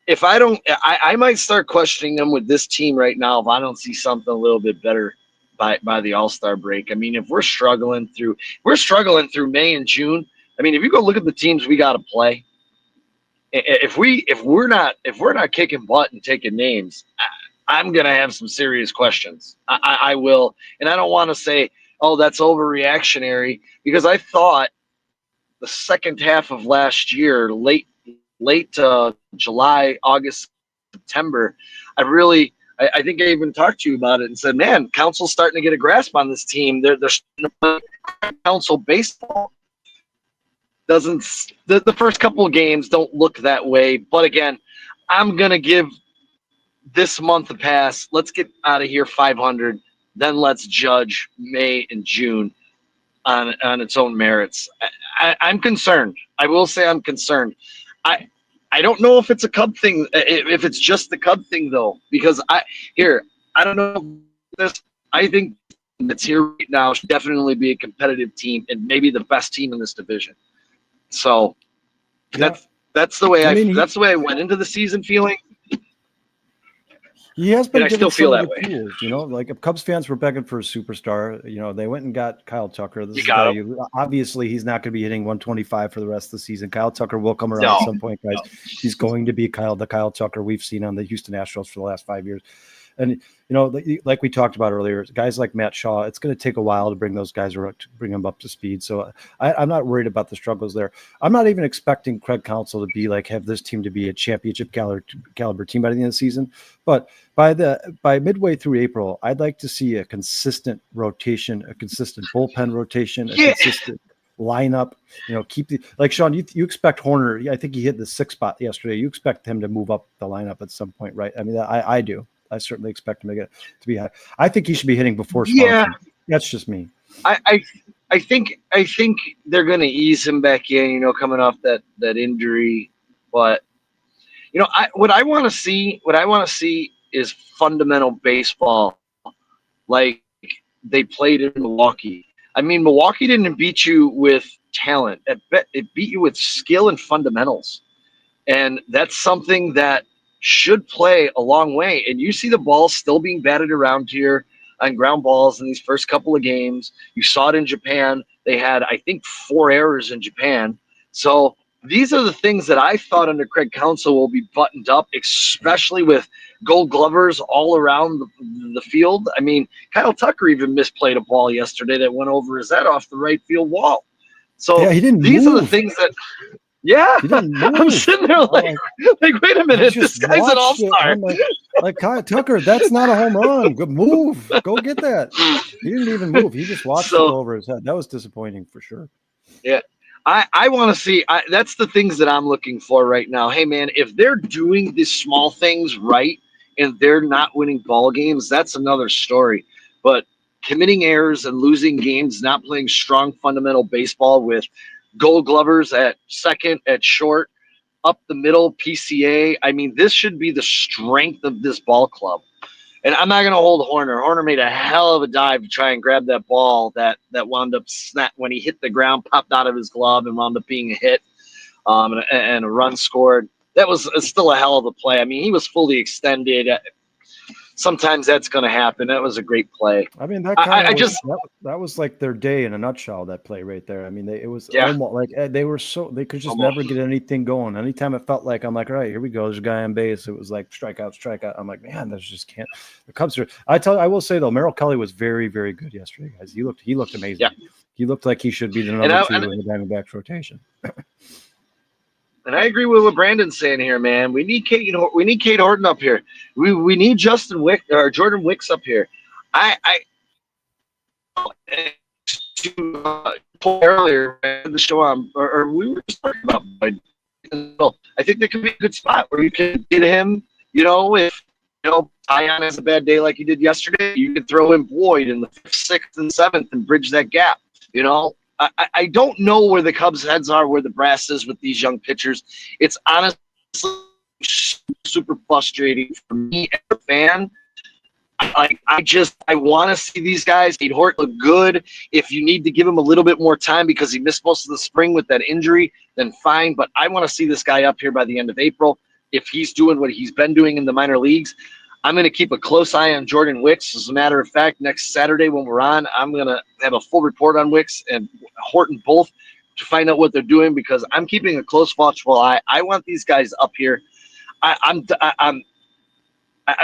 if I don't, I might start questioning them with this team right now if I don't see something a little bit better by the All-Star break. I mean, if we're struggling through May and June. I mean, if you go look at the teams we got to play, if we're not kicking butt and taking names, I'm gonna have some serious questions. I will, and I don't want to say, oh, that's overreactionary, because I thought the second half of last year, late July, August, September, I think I even talked to you about it and said, man, Counsell's starting to get a grasp on this team. They're starting to play Counsell baseball. The first couple of games don't look that way, but again, I'm gonna give this month a pass. Let's get out of here 500, then let's judge May and June on its own merits. I'm concerned. I will say I'm concerned. I don't know if it's a Cub thing, if it's just the Cub thing though, because I don't know this. I think that's here right now should definitely be a competitive team and maybe the best team in this division. So That's the way I mean, that's the way I went into the season feeling. he has And been I given still some feel of that the way. tools, like if Cubs fans were begging for a superstar, they went and got Kyle Tucker. This You is a got guy him. obviously he's not going to be hitting 125 for the rest of the season. Kyle Tucker will come around at No. some point, guys. He's going to be the Kyle Tucker we've seen on the Houston Astros for the last 5 years. And like we talked about earlier, guys like Matt Shaw, it's going to take a while to bring those guys to bring them up to speed. So I'm not worried about the struggles there. I'm not even expecting Craig Counsell to be have this team to be a championship caliber team by the end of the season. But by midway through April, I'd like to see a consistent rotation, a consistent bullpen rotation, a consistent lineup. Keep like Sean. You expect Horner. I think he hit the 6th spot yesterday. You expect him to move up the lineup at some point, right? I mean, I do. I certainly expect him to be high. I think he should be hitting before Swanson. Yeah. That's just me. I think they're going to ease him back in. Coming off that injury, but what I want to see is fundamental baseball, like they played in Milwaukee. I mean, Milwaukee didn't beat you with talent; it beat you with skill and fundamentals, and that's something that should play a long way. And you see the ball still being batted around here on ground balls in these first couple of games. You saw it in Japan. They had, I think, 4 errors in Japan. So these are the things that I thought under Craig Counsell will be buttoned up, especially with gold glovers all around the field. I mean, Kyle Tucker even misplayed a ball yesterday that went over his head off the right field wall. So yeah, he didn't these move. are the things that yeah, I'm sitting there like, wait a minute, this guy's an all-star. Like Kyle Tucker, that's not a home run. Good move. Go get that. He didn't even move. He just watched it go over his head. That was disappointing for sure. Yeah. I want to see that's the things that I'm looking for right now. Hey, man, if they're doing these small things right and they're not winning ball games, that's another story. But committing errors and losing games, not playing strong fundamental baseball with gold glovers at second, at short, up the middle, PCA. I mean, this should be the strength of this ball club. And I'm not going to hold Horner. Horner made a hell of a dive to try and grab that ball that wound up when he hit the ground, popped out of his glove and wound up being a hit and a run scored. That was still a hell of a play. I mean, he was fully extended. Sometimes that's going to happen. That was a great play. I mean, that was like their day in a nutshell, that play right there. I mean, it was almost like they could just never get anything going. Anytime it felt like, I'm like, all right, here we go. There's a guy on base. It was like strikeout. I'm like, man, there's just can't. The Cubs are. I will say though, Merrill Kelly was very, very good yesterday, guys. He looked amazing. Yeah. He looked like he should be the number 2 in the Diamondbacks rotation. And I agree with what Brandon's saying here, man. We need Kate Horton up here. We need Jordan Wicks up here. Earlier in the show, or we were just talking about. I think there could be a good spot where you can get him. If Tyon has a bad day like he did yesterday, you could throw in Boyd in the 5th, 6th, and 7th and bridge that gap. I don't know where the Cubs' heads are, where the brass is with these young pitchers. It's honestly super frustrating for me as a fan. I want to see these guys. Kate Horton look good. If you need to give him a little bit more time because he missed most of the spring with that injury, then fine. But I want to see this guy up here by the end of April. If he's doing what he's been doing in the minor leagues, I'm going to keep a close eye on Jordan Wicks. As a matter of fact, next Saturday when we're on, I'm going to have a full report on Wicks and Horton both to find out what they're doing, because I'm keeping a close watchful eye. I want these guys up here. I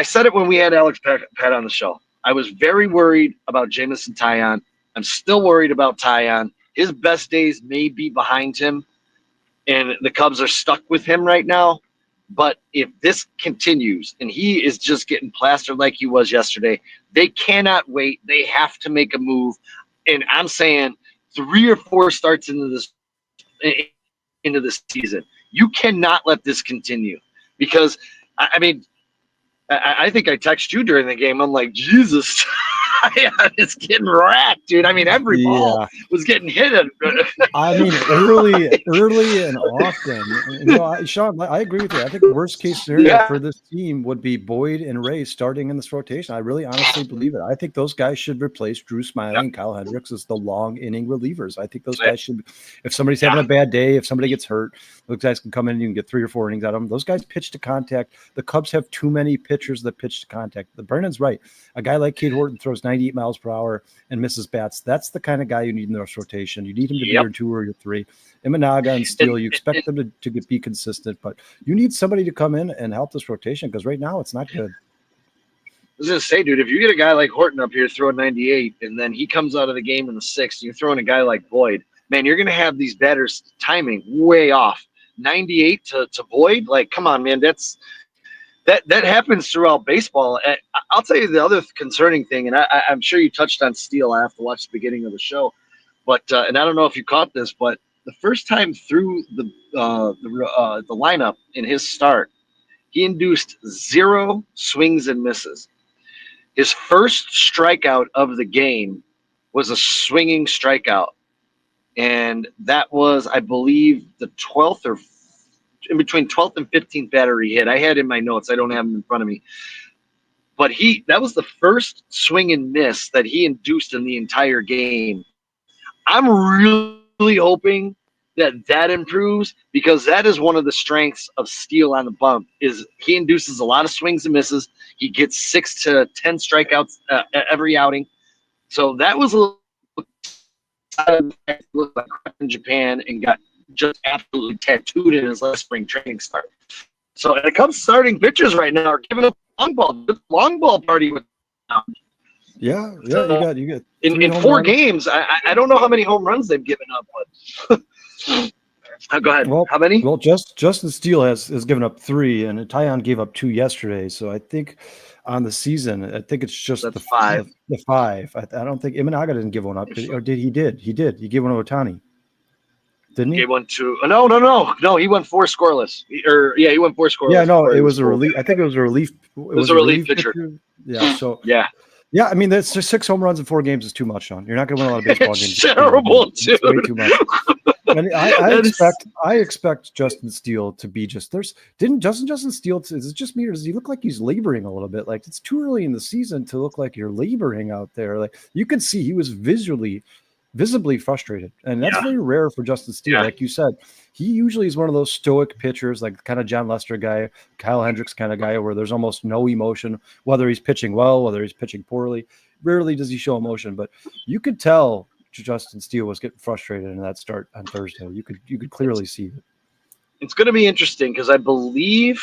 said it when we had Alex Pat on the show. I was very worried about Jameson Taillon. I'm still worried about Taillon. His best days may be behind him, and the Cubs are stuck with him right now. But if this continues and he is just getting plastered like he was yesterday, they cannot wait. They have to make a move. And I'm saying 3 or 4 starts into this season. You cannot let this continue, because I think I texted you during the game. I'm like, Jesus, It's getting racked, dude. I mean, every ball was getting hit. I mean, early and often. And, Sean, I agree with you. I think worst case scenario for this team would be Boyd and Ray starting in this rotation. I really honestly believe it. I think those guys should replace Drew Smiley and Kyle Hendricks as the long inning relievers. I think those guys should, if somebody's having a bad day, if somebody gets hurt, those guys can come in and you can get 3 or 4 innings out of them. Those guys pitch to contact. The Cubs have too many pitchers that pitch to contact. The Brennan's right. A guy like Cade Horton throws 98 miles per hour and misses bats. That's the kind of guy you need in this rotation. You need him to be your 2 or your 3. Imanaga and Steele, you expect them to be consistent, but you need somebody to come in and help this rotation because right now it's not good. I was going to say, dude, if you get a guy like Horton up here throwing 98 and then he comes out of the game in the 6th, and you're throwing a guy like Boyd, man, you're going to have these batters timing way off. 98 to Boyd, like, come on, man, that happens throughout baseball. I'll tell you the other concerning thing, and I'm sure you touched on Steele. I have to watch the beginning of the show, but and I don't know if you caught this, but the first time through the lineup in his start, he induced 0 swings and misses. His first strikeout of the game was a swinging strikeout, and that was, I believe, the 12th or in between 12th and 15th batter he hit. I had in my notes. I don't have them in front of me. But that was the first swing and miss that he induced in the entire game. I'm really hoping that improves because that is one of the strengths of Steele on the bump is he induces a lot of swings and misses. He gets 6 to 10 strikeouts every outing. So that was a little looked like in Japan and got just absolutely tattooed in his last spring training start. So when it comes to starting pitchers right now are giving up long ball party with Yeah, you got in 4 games. I don't know how many home runs they've given up, but go ahead. Well, how many? Well, Justin Steele has given up 3, and Tyon gave up 2 yesterday. So I think on the season, I think it's just the 5. The 5. I don't think Imanaga didn't give one up, or did he? He did. He gave one to Ohtani, didn't he? Gave one to no. He went 4 scoreless. He went 4 scoreless. Yeah, no, it was a relief. I think it was a relief. It was a relief pitcher. Yeah. So yeah. I mean, that's just 6 home runs in 4 games is too much, Sean. You're not going to win a lot of baseball games. It's terrible, dude. It's way too much. And I expect Justin Steele to be just didn't Justin Steele, is it just me or does he look like he's laboring a little bit? Like it's too early in the season to look like you're laboring out there. Like you can see he was visibly frustrated, and that's very rare for Justin Steele. Like you said, he usually is one of those stoic pitchers, like kind of John Lester guy, Kyle Hendricks kind of guy, where there's almost no emotion, whether he's pitching well, whether he's pitching poorly. Rarely does he show emotion, but you could tell Justin Steele was getting frustrated in that start on Thursday. You could clearly see it. It's going to be interesting because I believe,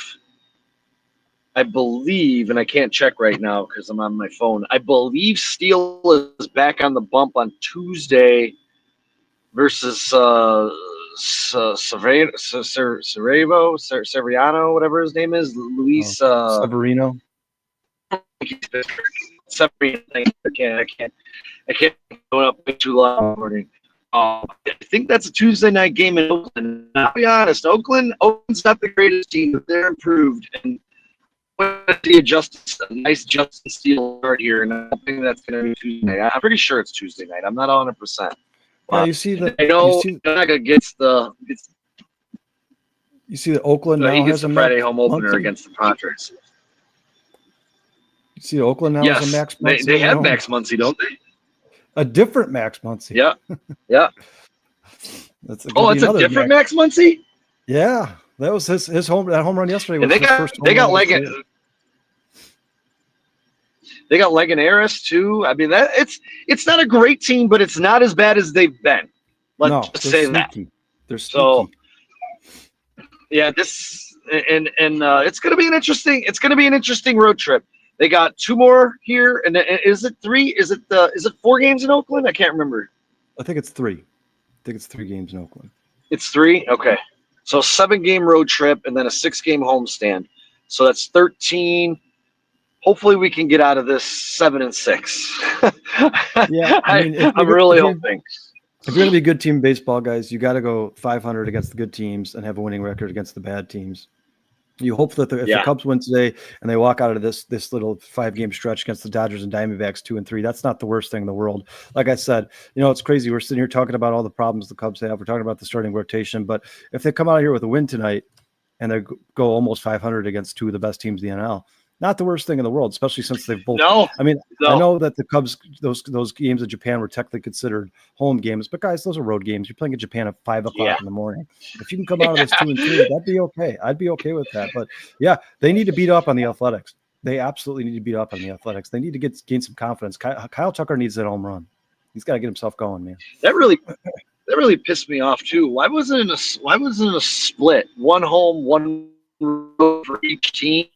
and I can't check right now because I'm on my phone. I believe Steele is back on the bump on Tuesday versus Severiano, whatever his name is, Luis Severino. Severino. I can't go up way too long. I think that's a Tuesday night game in Oakland. I'll be honest, Oakland's not the greatest team, but they're improved. And I see a nice Justin Steele start here, and I think that's going to be Tuesday night. I'm pretty sure it's Tuesday night. I'm not 100%. Yeah, you see that. I know Naga gets the. You see that Oakland now has a Friday home opener against the Padres. You see Oakland now has a Max Muncy. They have Max Muncy, don't they? A different Max Muncy. Yeah. It's a different Max Muncy? Yeah. That was his home run yesterday. And they got Leganeris too. I mean, it's not a great team, but it's not as bad as they've been. Let's just say sneaky. that. They're sneaky. So yeah, it's going to be an interesting road trip. They got 2 more here, and is it 3? Is it 4 games in Oakland? I can't remember. I think it's 3. I think it's 3 games in Oakland. It's 3? Okay. So 7-game road trip and then a 6-game homestand. So that's 13. Hopefully we can get out of this 7-6. Yeah, I'm really hoping. If you're going to be a good team baseball, guys, you got to go 500 against the good teams and have a winning record against the bad teams. You hope that if the Cubs win today and they walk out of this little 5-game stretch against the Dodgers and Diamondbacks 2-3, that's not the worst thing in the world. Like I said, it's crazy. We're sitting here talking about all the problems the Cubs have. We're talking about the starting rotation, but if they come out here with a win tonight and they go almost 500 against two of the best teams in the NL, not the worst thing in the world, especially since they've both. I know that the Cubs, those games in Japan were technically considered home games, but guys, those are road games. You're playing in Japan at 5 o'clock in the morning. If you can come out of this 2-3, that'd be okay. I'd be okay with that. But yeah, they need to beat up on the Athletics. They absolutely need to beat up on the Athletics. They need to gain some confidence. Kyle Tucker needs that home run. He's got to get himself going, man. That really pissed me off too. Why wasn't it a split? One home, one road for each team.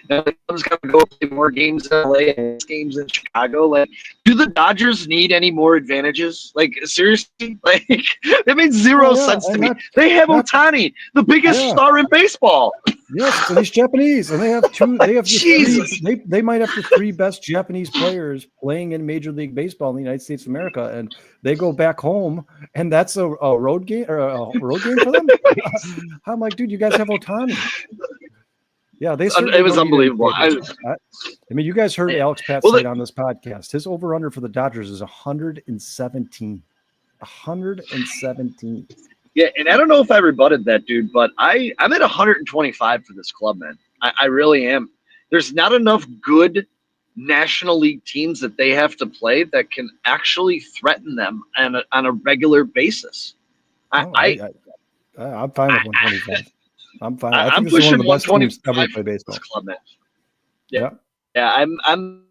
Now the Cubs got to go play more games in LA and games in Chicago. Like, do the Dodgers need any more advantages? Like, seriously? Like, that makes zero sense to me. They have Ohtani, the biggest star in baseball. Yes, and he's Japanese, and they have two. They have they might have the 3 best Japanese players playing in Major League Baseball in the United States of America, and they go back home, and that's a road game or a road game for them. I'm like, dude, you guys have Ohtani. Yeah, it was unbelievable. I mean, you guys heard Alex Pat say it on this podcast. His over-under for the Dodgers is 117. 117. Yeah, and I don't know if I rebutted that, dude, but I'm at 125 for this club, man. I really am. There's not enough good National League teams that they have to play that can actually threaten them on a regular basis. I'm fine with 125. I'm fine. I think I'm pushing one of the best teams ever play baseball. Club, man. Yeah. I'm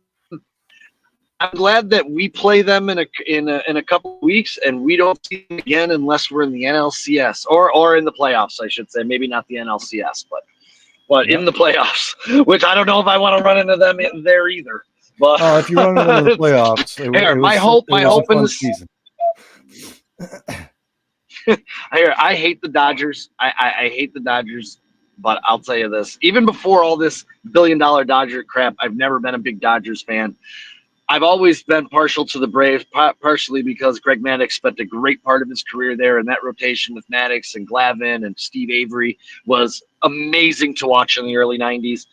glad that we play them in a couple of weeks, and we don't see them again unless we're in the NLCS or in the playoffs, I should say. Maybe not the NLCS, but in the playoffs, which I don't know if I want to run into them in there either. But if you run into the playoffs, my hope in the season. I hate the Dodgers. I hate the Dodgers, but I'll tell you this. Even before all this billion-dollar Dodger crap, I've never been a big Dodgers fan. I've always been partial to the Braves, partially because Greg Maddux spent a great part of his career there, and that rotation with Maddux and Glavine and Steve Avery was amazing to watch in the early 90s.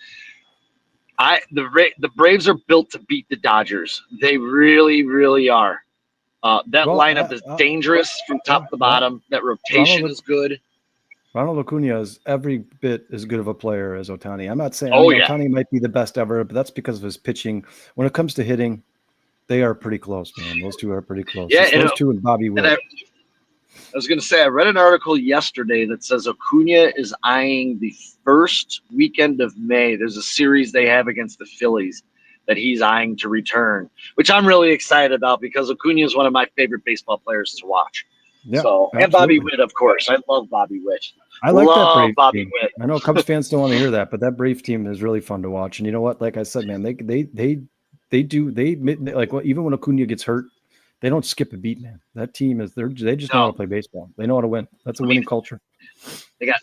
The Braves are built to beat the Dodgers. They really, really are. Lineup is dangerous from top to bottom. That rotation is good. Ronald Acuna is every bit as good of a player as Ohtani. I'm not saying Ohtani might be the best ever, but that's because of his pitching. When it comes to hitting, they are pretty close, man. Those two are pretty close. Yeah, those two and Bobby Witt. I was going to say, I read an article yesterday that says Acuna is eyeing the first weekend of May. There's a series they have against the Phillies that he's eyeing to return, which I'm really excited about because Acuna is one of my favorite baseball players to watch. Yeah, and Bobby Witt, of course. I love Bobby Witt. I like that Brave Bobby team. Witt. I know Cubs fans don't want to hear that, but that Brave team is really fun to watch. And you know what? Like I said, man, they do like even when Acuna gets hurt, they don't skip a beat, man. That team they just know how to play baseball. They know how to win. That's a winning culture. They got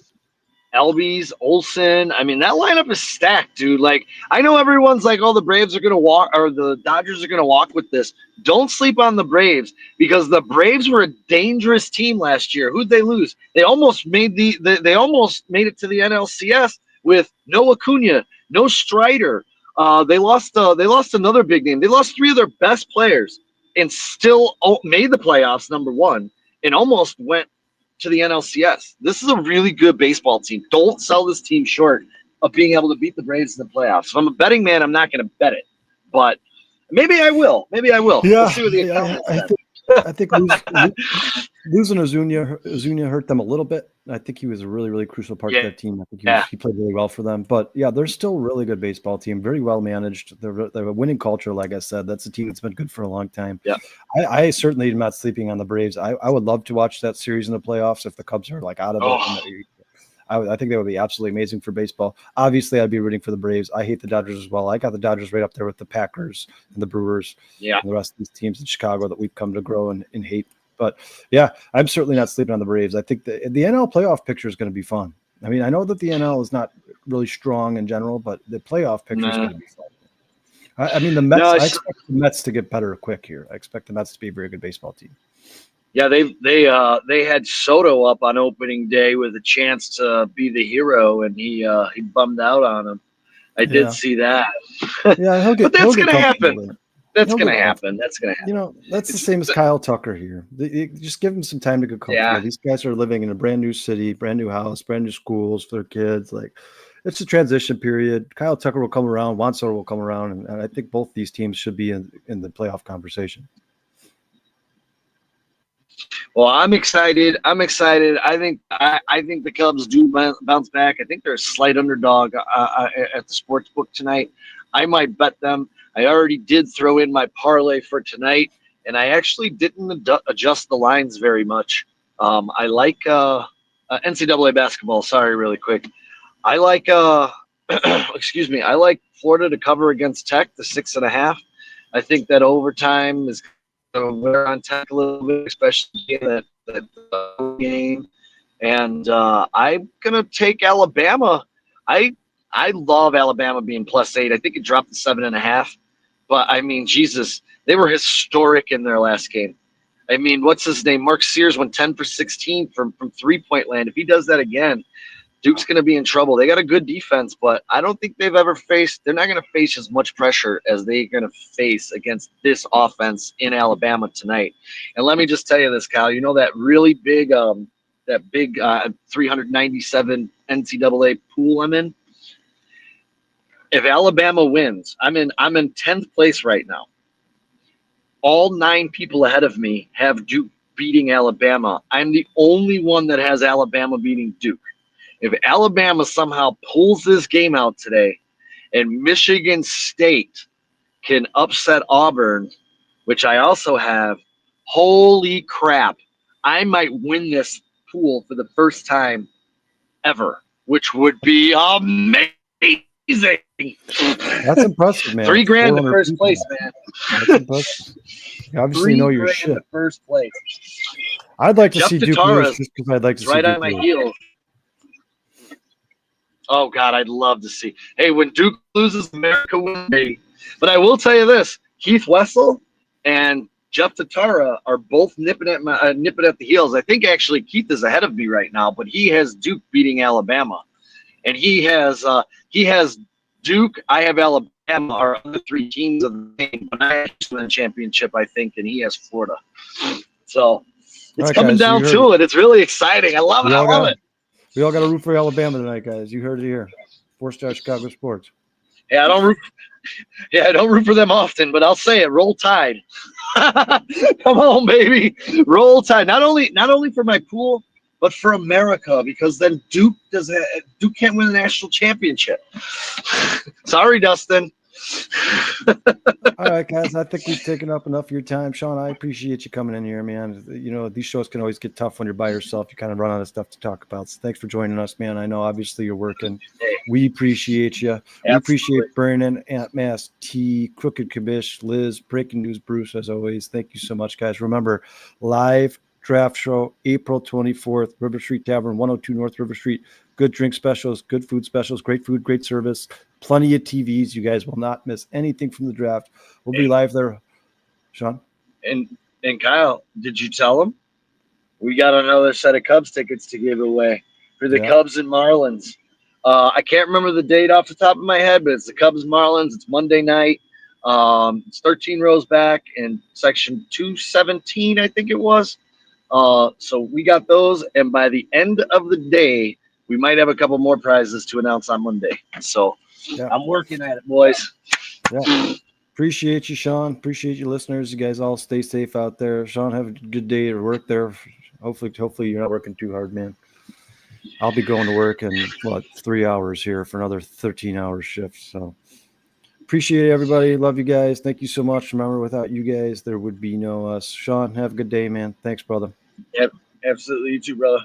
Albies, Olsen. I mean, that lineup is stacked, dude. Like, I know everyone's like, oh, the Braves are going to walk, or the Dodgers are going to walk with this. Don't sleep on the Braves, because the Braves were a dangerous team last year. Who'd they lose? They almost made they almost made it to the NLCS with no Acuna, no Strider. They lost another big name. They lost 3 of their best players and still made the playoffs, number one, and almost went to the NLCS. This is a really good baseball team. Don't sell this team short of being able to beat the Braves in the playoffs. If I'm a betting man, I'm not going to bet it, but maybe I will. Yeah, we'll see what the I think losing Ozuna hurt them a little bit. I think he was a really, really crucial part of that team. I think he played really well for them. But yeah, they're still a really good baseball team, very well managed. They're a winning culture, like I said. That's a team that's been good for a long time. Yeah, I certainly am not sleeping on the Braves. I would love to watch that series in the playoffs if the Cubs are like out of it. I think that would be absolutely amazing for baseball. Obviously, I'd be rooting for the Braves. I hate the Dodgers as well. I got the Dodgers right up there with the Packers and the Brewers and the rest of these teams in Chicago that we've come to grow and hate. But, yeah, I'm certainly not sleeping on the Braves. I think the NL playoff picture is going to be fun. I mean, I know that the NL is not really strong in general, but the playoff picture is going to be fun. I mean, the Mets. I expect the Mets to get better quick here. I expect the Mets to be a very good baseball team. Yeah, they had Soto up on opening day with a chance to be the hero, and he bummed out on him. I did Yeah, see that, yeah, but he'll that's get gonna comfortable happen. there. That's He'll gonna get happen. comfortable. That's gonna happen. That's the It's same as Kyle Tucker here. Just give him some time to get comfortable. yeah. These guys are living in a brand new city, brand new house, brand new schools for their kids. Like, it's a transition period. Kyle Tucker will come around. Juan Soto will come around, and I think both these teams should be in the playoff conversation. Well, I'm excited. I'm excited. I think the Cubs do bounce back. I think they're a slight underdog at the sports book tonight. I might bet them. I already did throw in my parlay for tonight, and I actually didn't adjust the lines very much. I like NCAA basketball. Sorry, really quick. I like excuse me. I like Florida to cover against Tech, the 6.5. I think that overtime is wear on Tech a little bit, especially in that game. And I'm gonna take Alabama. I I love Alabama being +8. I think it dropped to 7.5. But I mean, Jesus, they were historic in their last game. I mean, what's his name? Mark Sears went 10 for 16 from 3-point land. If he does that again, Duke's going to be in trouble. They got a good defense, but I don't think they've ever faced. They're not going to face as much pressure as they're going to face against this offense in Alabama tonight. And let me just tell you this, Kyle. You know that really big, 397 NCAA pool I'm in. If Alabama wins, I'm in 10th place right now. All 9 people ahead of me have Duke beating Alabama. I'm the only one that has Alabama beating Duke. If Alabama somehow pulls this game out today and Michigan State can upset Auburn, which I also have, holy crap, I might win this pool for the first time ever, which would be amazing. That's impressive, man. $3,000 to 400 first people. place, man. That's impressive. You obviously know your $3,000 shit. to first place. I'd like to Jeff see Duke Tatara lose just because I'd like to see right Duke on my lose. heels. Oh God, I'd love to see. Hey, when Duke loses, America wins, baby. But I will tell you this: Keith Wessel and Jeff Tatara are both nipping at the heels. I think actually Keith is ahead of me right now, but he has Duke beating Alabama, and he has Duke. I have Alabama. Our other 3 teams of the game, but I actually win the championship, I think, and he has Florida. So it's Right, coming guys, down to it. It's really exciting. I love it. I love it. We all got to root for Alabama tonight, guys. You heard it here. 4-Star Chicago Sports. Yeah, I don't root for them often, but I'll say it. Roll Tide. Come on, baby. Roll Tide. Not only for my pool, but for America, because then Duke can't win the national championship. Sorry, Dustin. All right, guys. I think we've taken up enough of your time. Sean, I appreciate you coming in here, man. You know, these shows can always get tough when you're by yourself. You kind of run out of stuff to talk about. So thanks for joining us, man. I know obviously you're working. We appreciate you. Absolutely. We appreciate Brandon, Aunt Mass, T, Crooked Commish, Liz, Breaking News, Bruce, as always. Thank you so much, guys. Remember, live draft show, April 24th, River Street Tavern, 102 North River Street. Good drink specials, good food specials, great food, great service, plenty of TVs. You guys will not miss anything from the draft. We'll be live there. Sean? And Kyle, did you tell them? We got another set of Cubs tickets to give away for the Cubs and Marlins. I can't remember the date off the top of my head, but it's the Cubs Marlins. It's Monday night. It's 13 rows back in section 217, I think it was. So we got those, and by the end of the day, we might have a couple more prizes to announce on Monday. So I'm working at it, boys. Yeah. Appreciate you, Sean. Appreciate you, listeners. You guys all stay safe out there. Sean, have a good day at work there. Hopefully you're not working too hard, man. I'll be going to work in 3 hours here for another 13-hour shift. So appreciate everybody. Love you guys. Thank you so much. Remember, without you guys, there would be no us. Sean, have a good day, man. Thanks, brother. Yep, absolutely. You too, brother.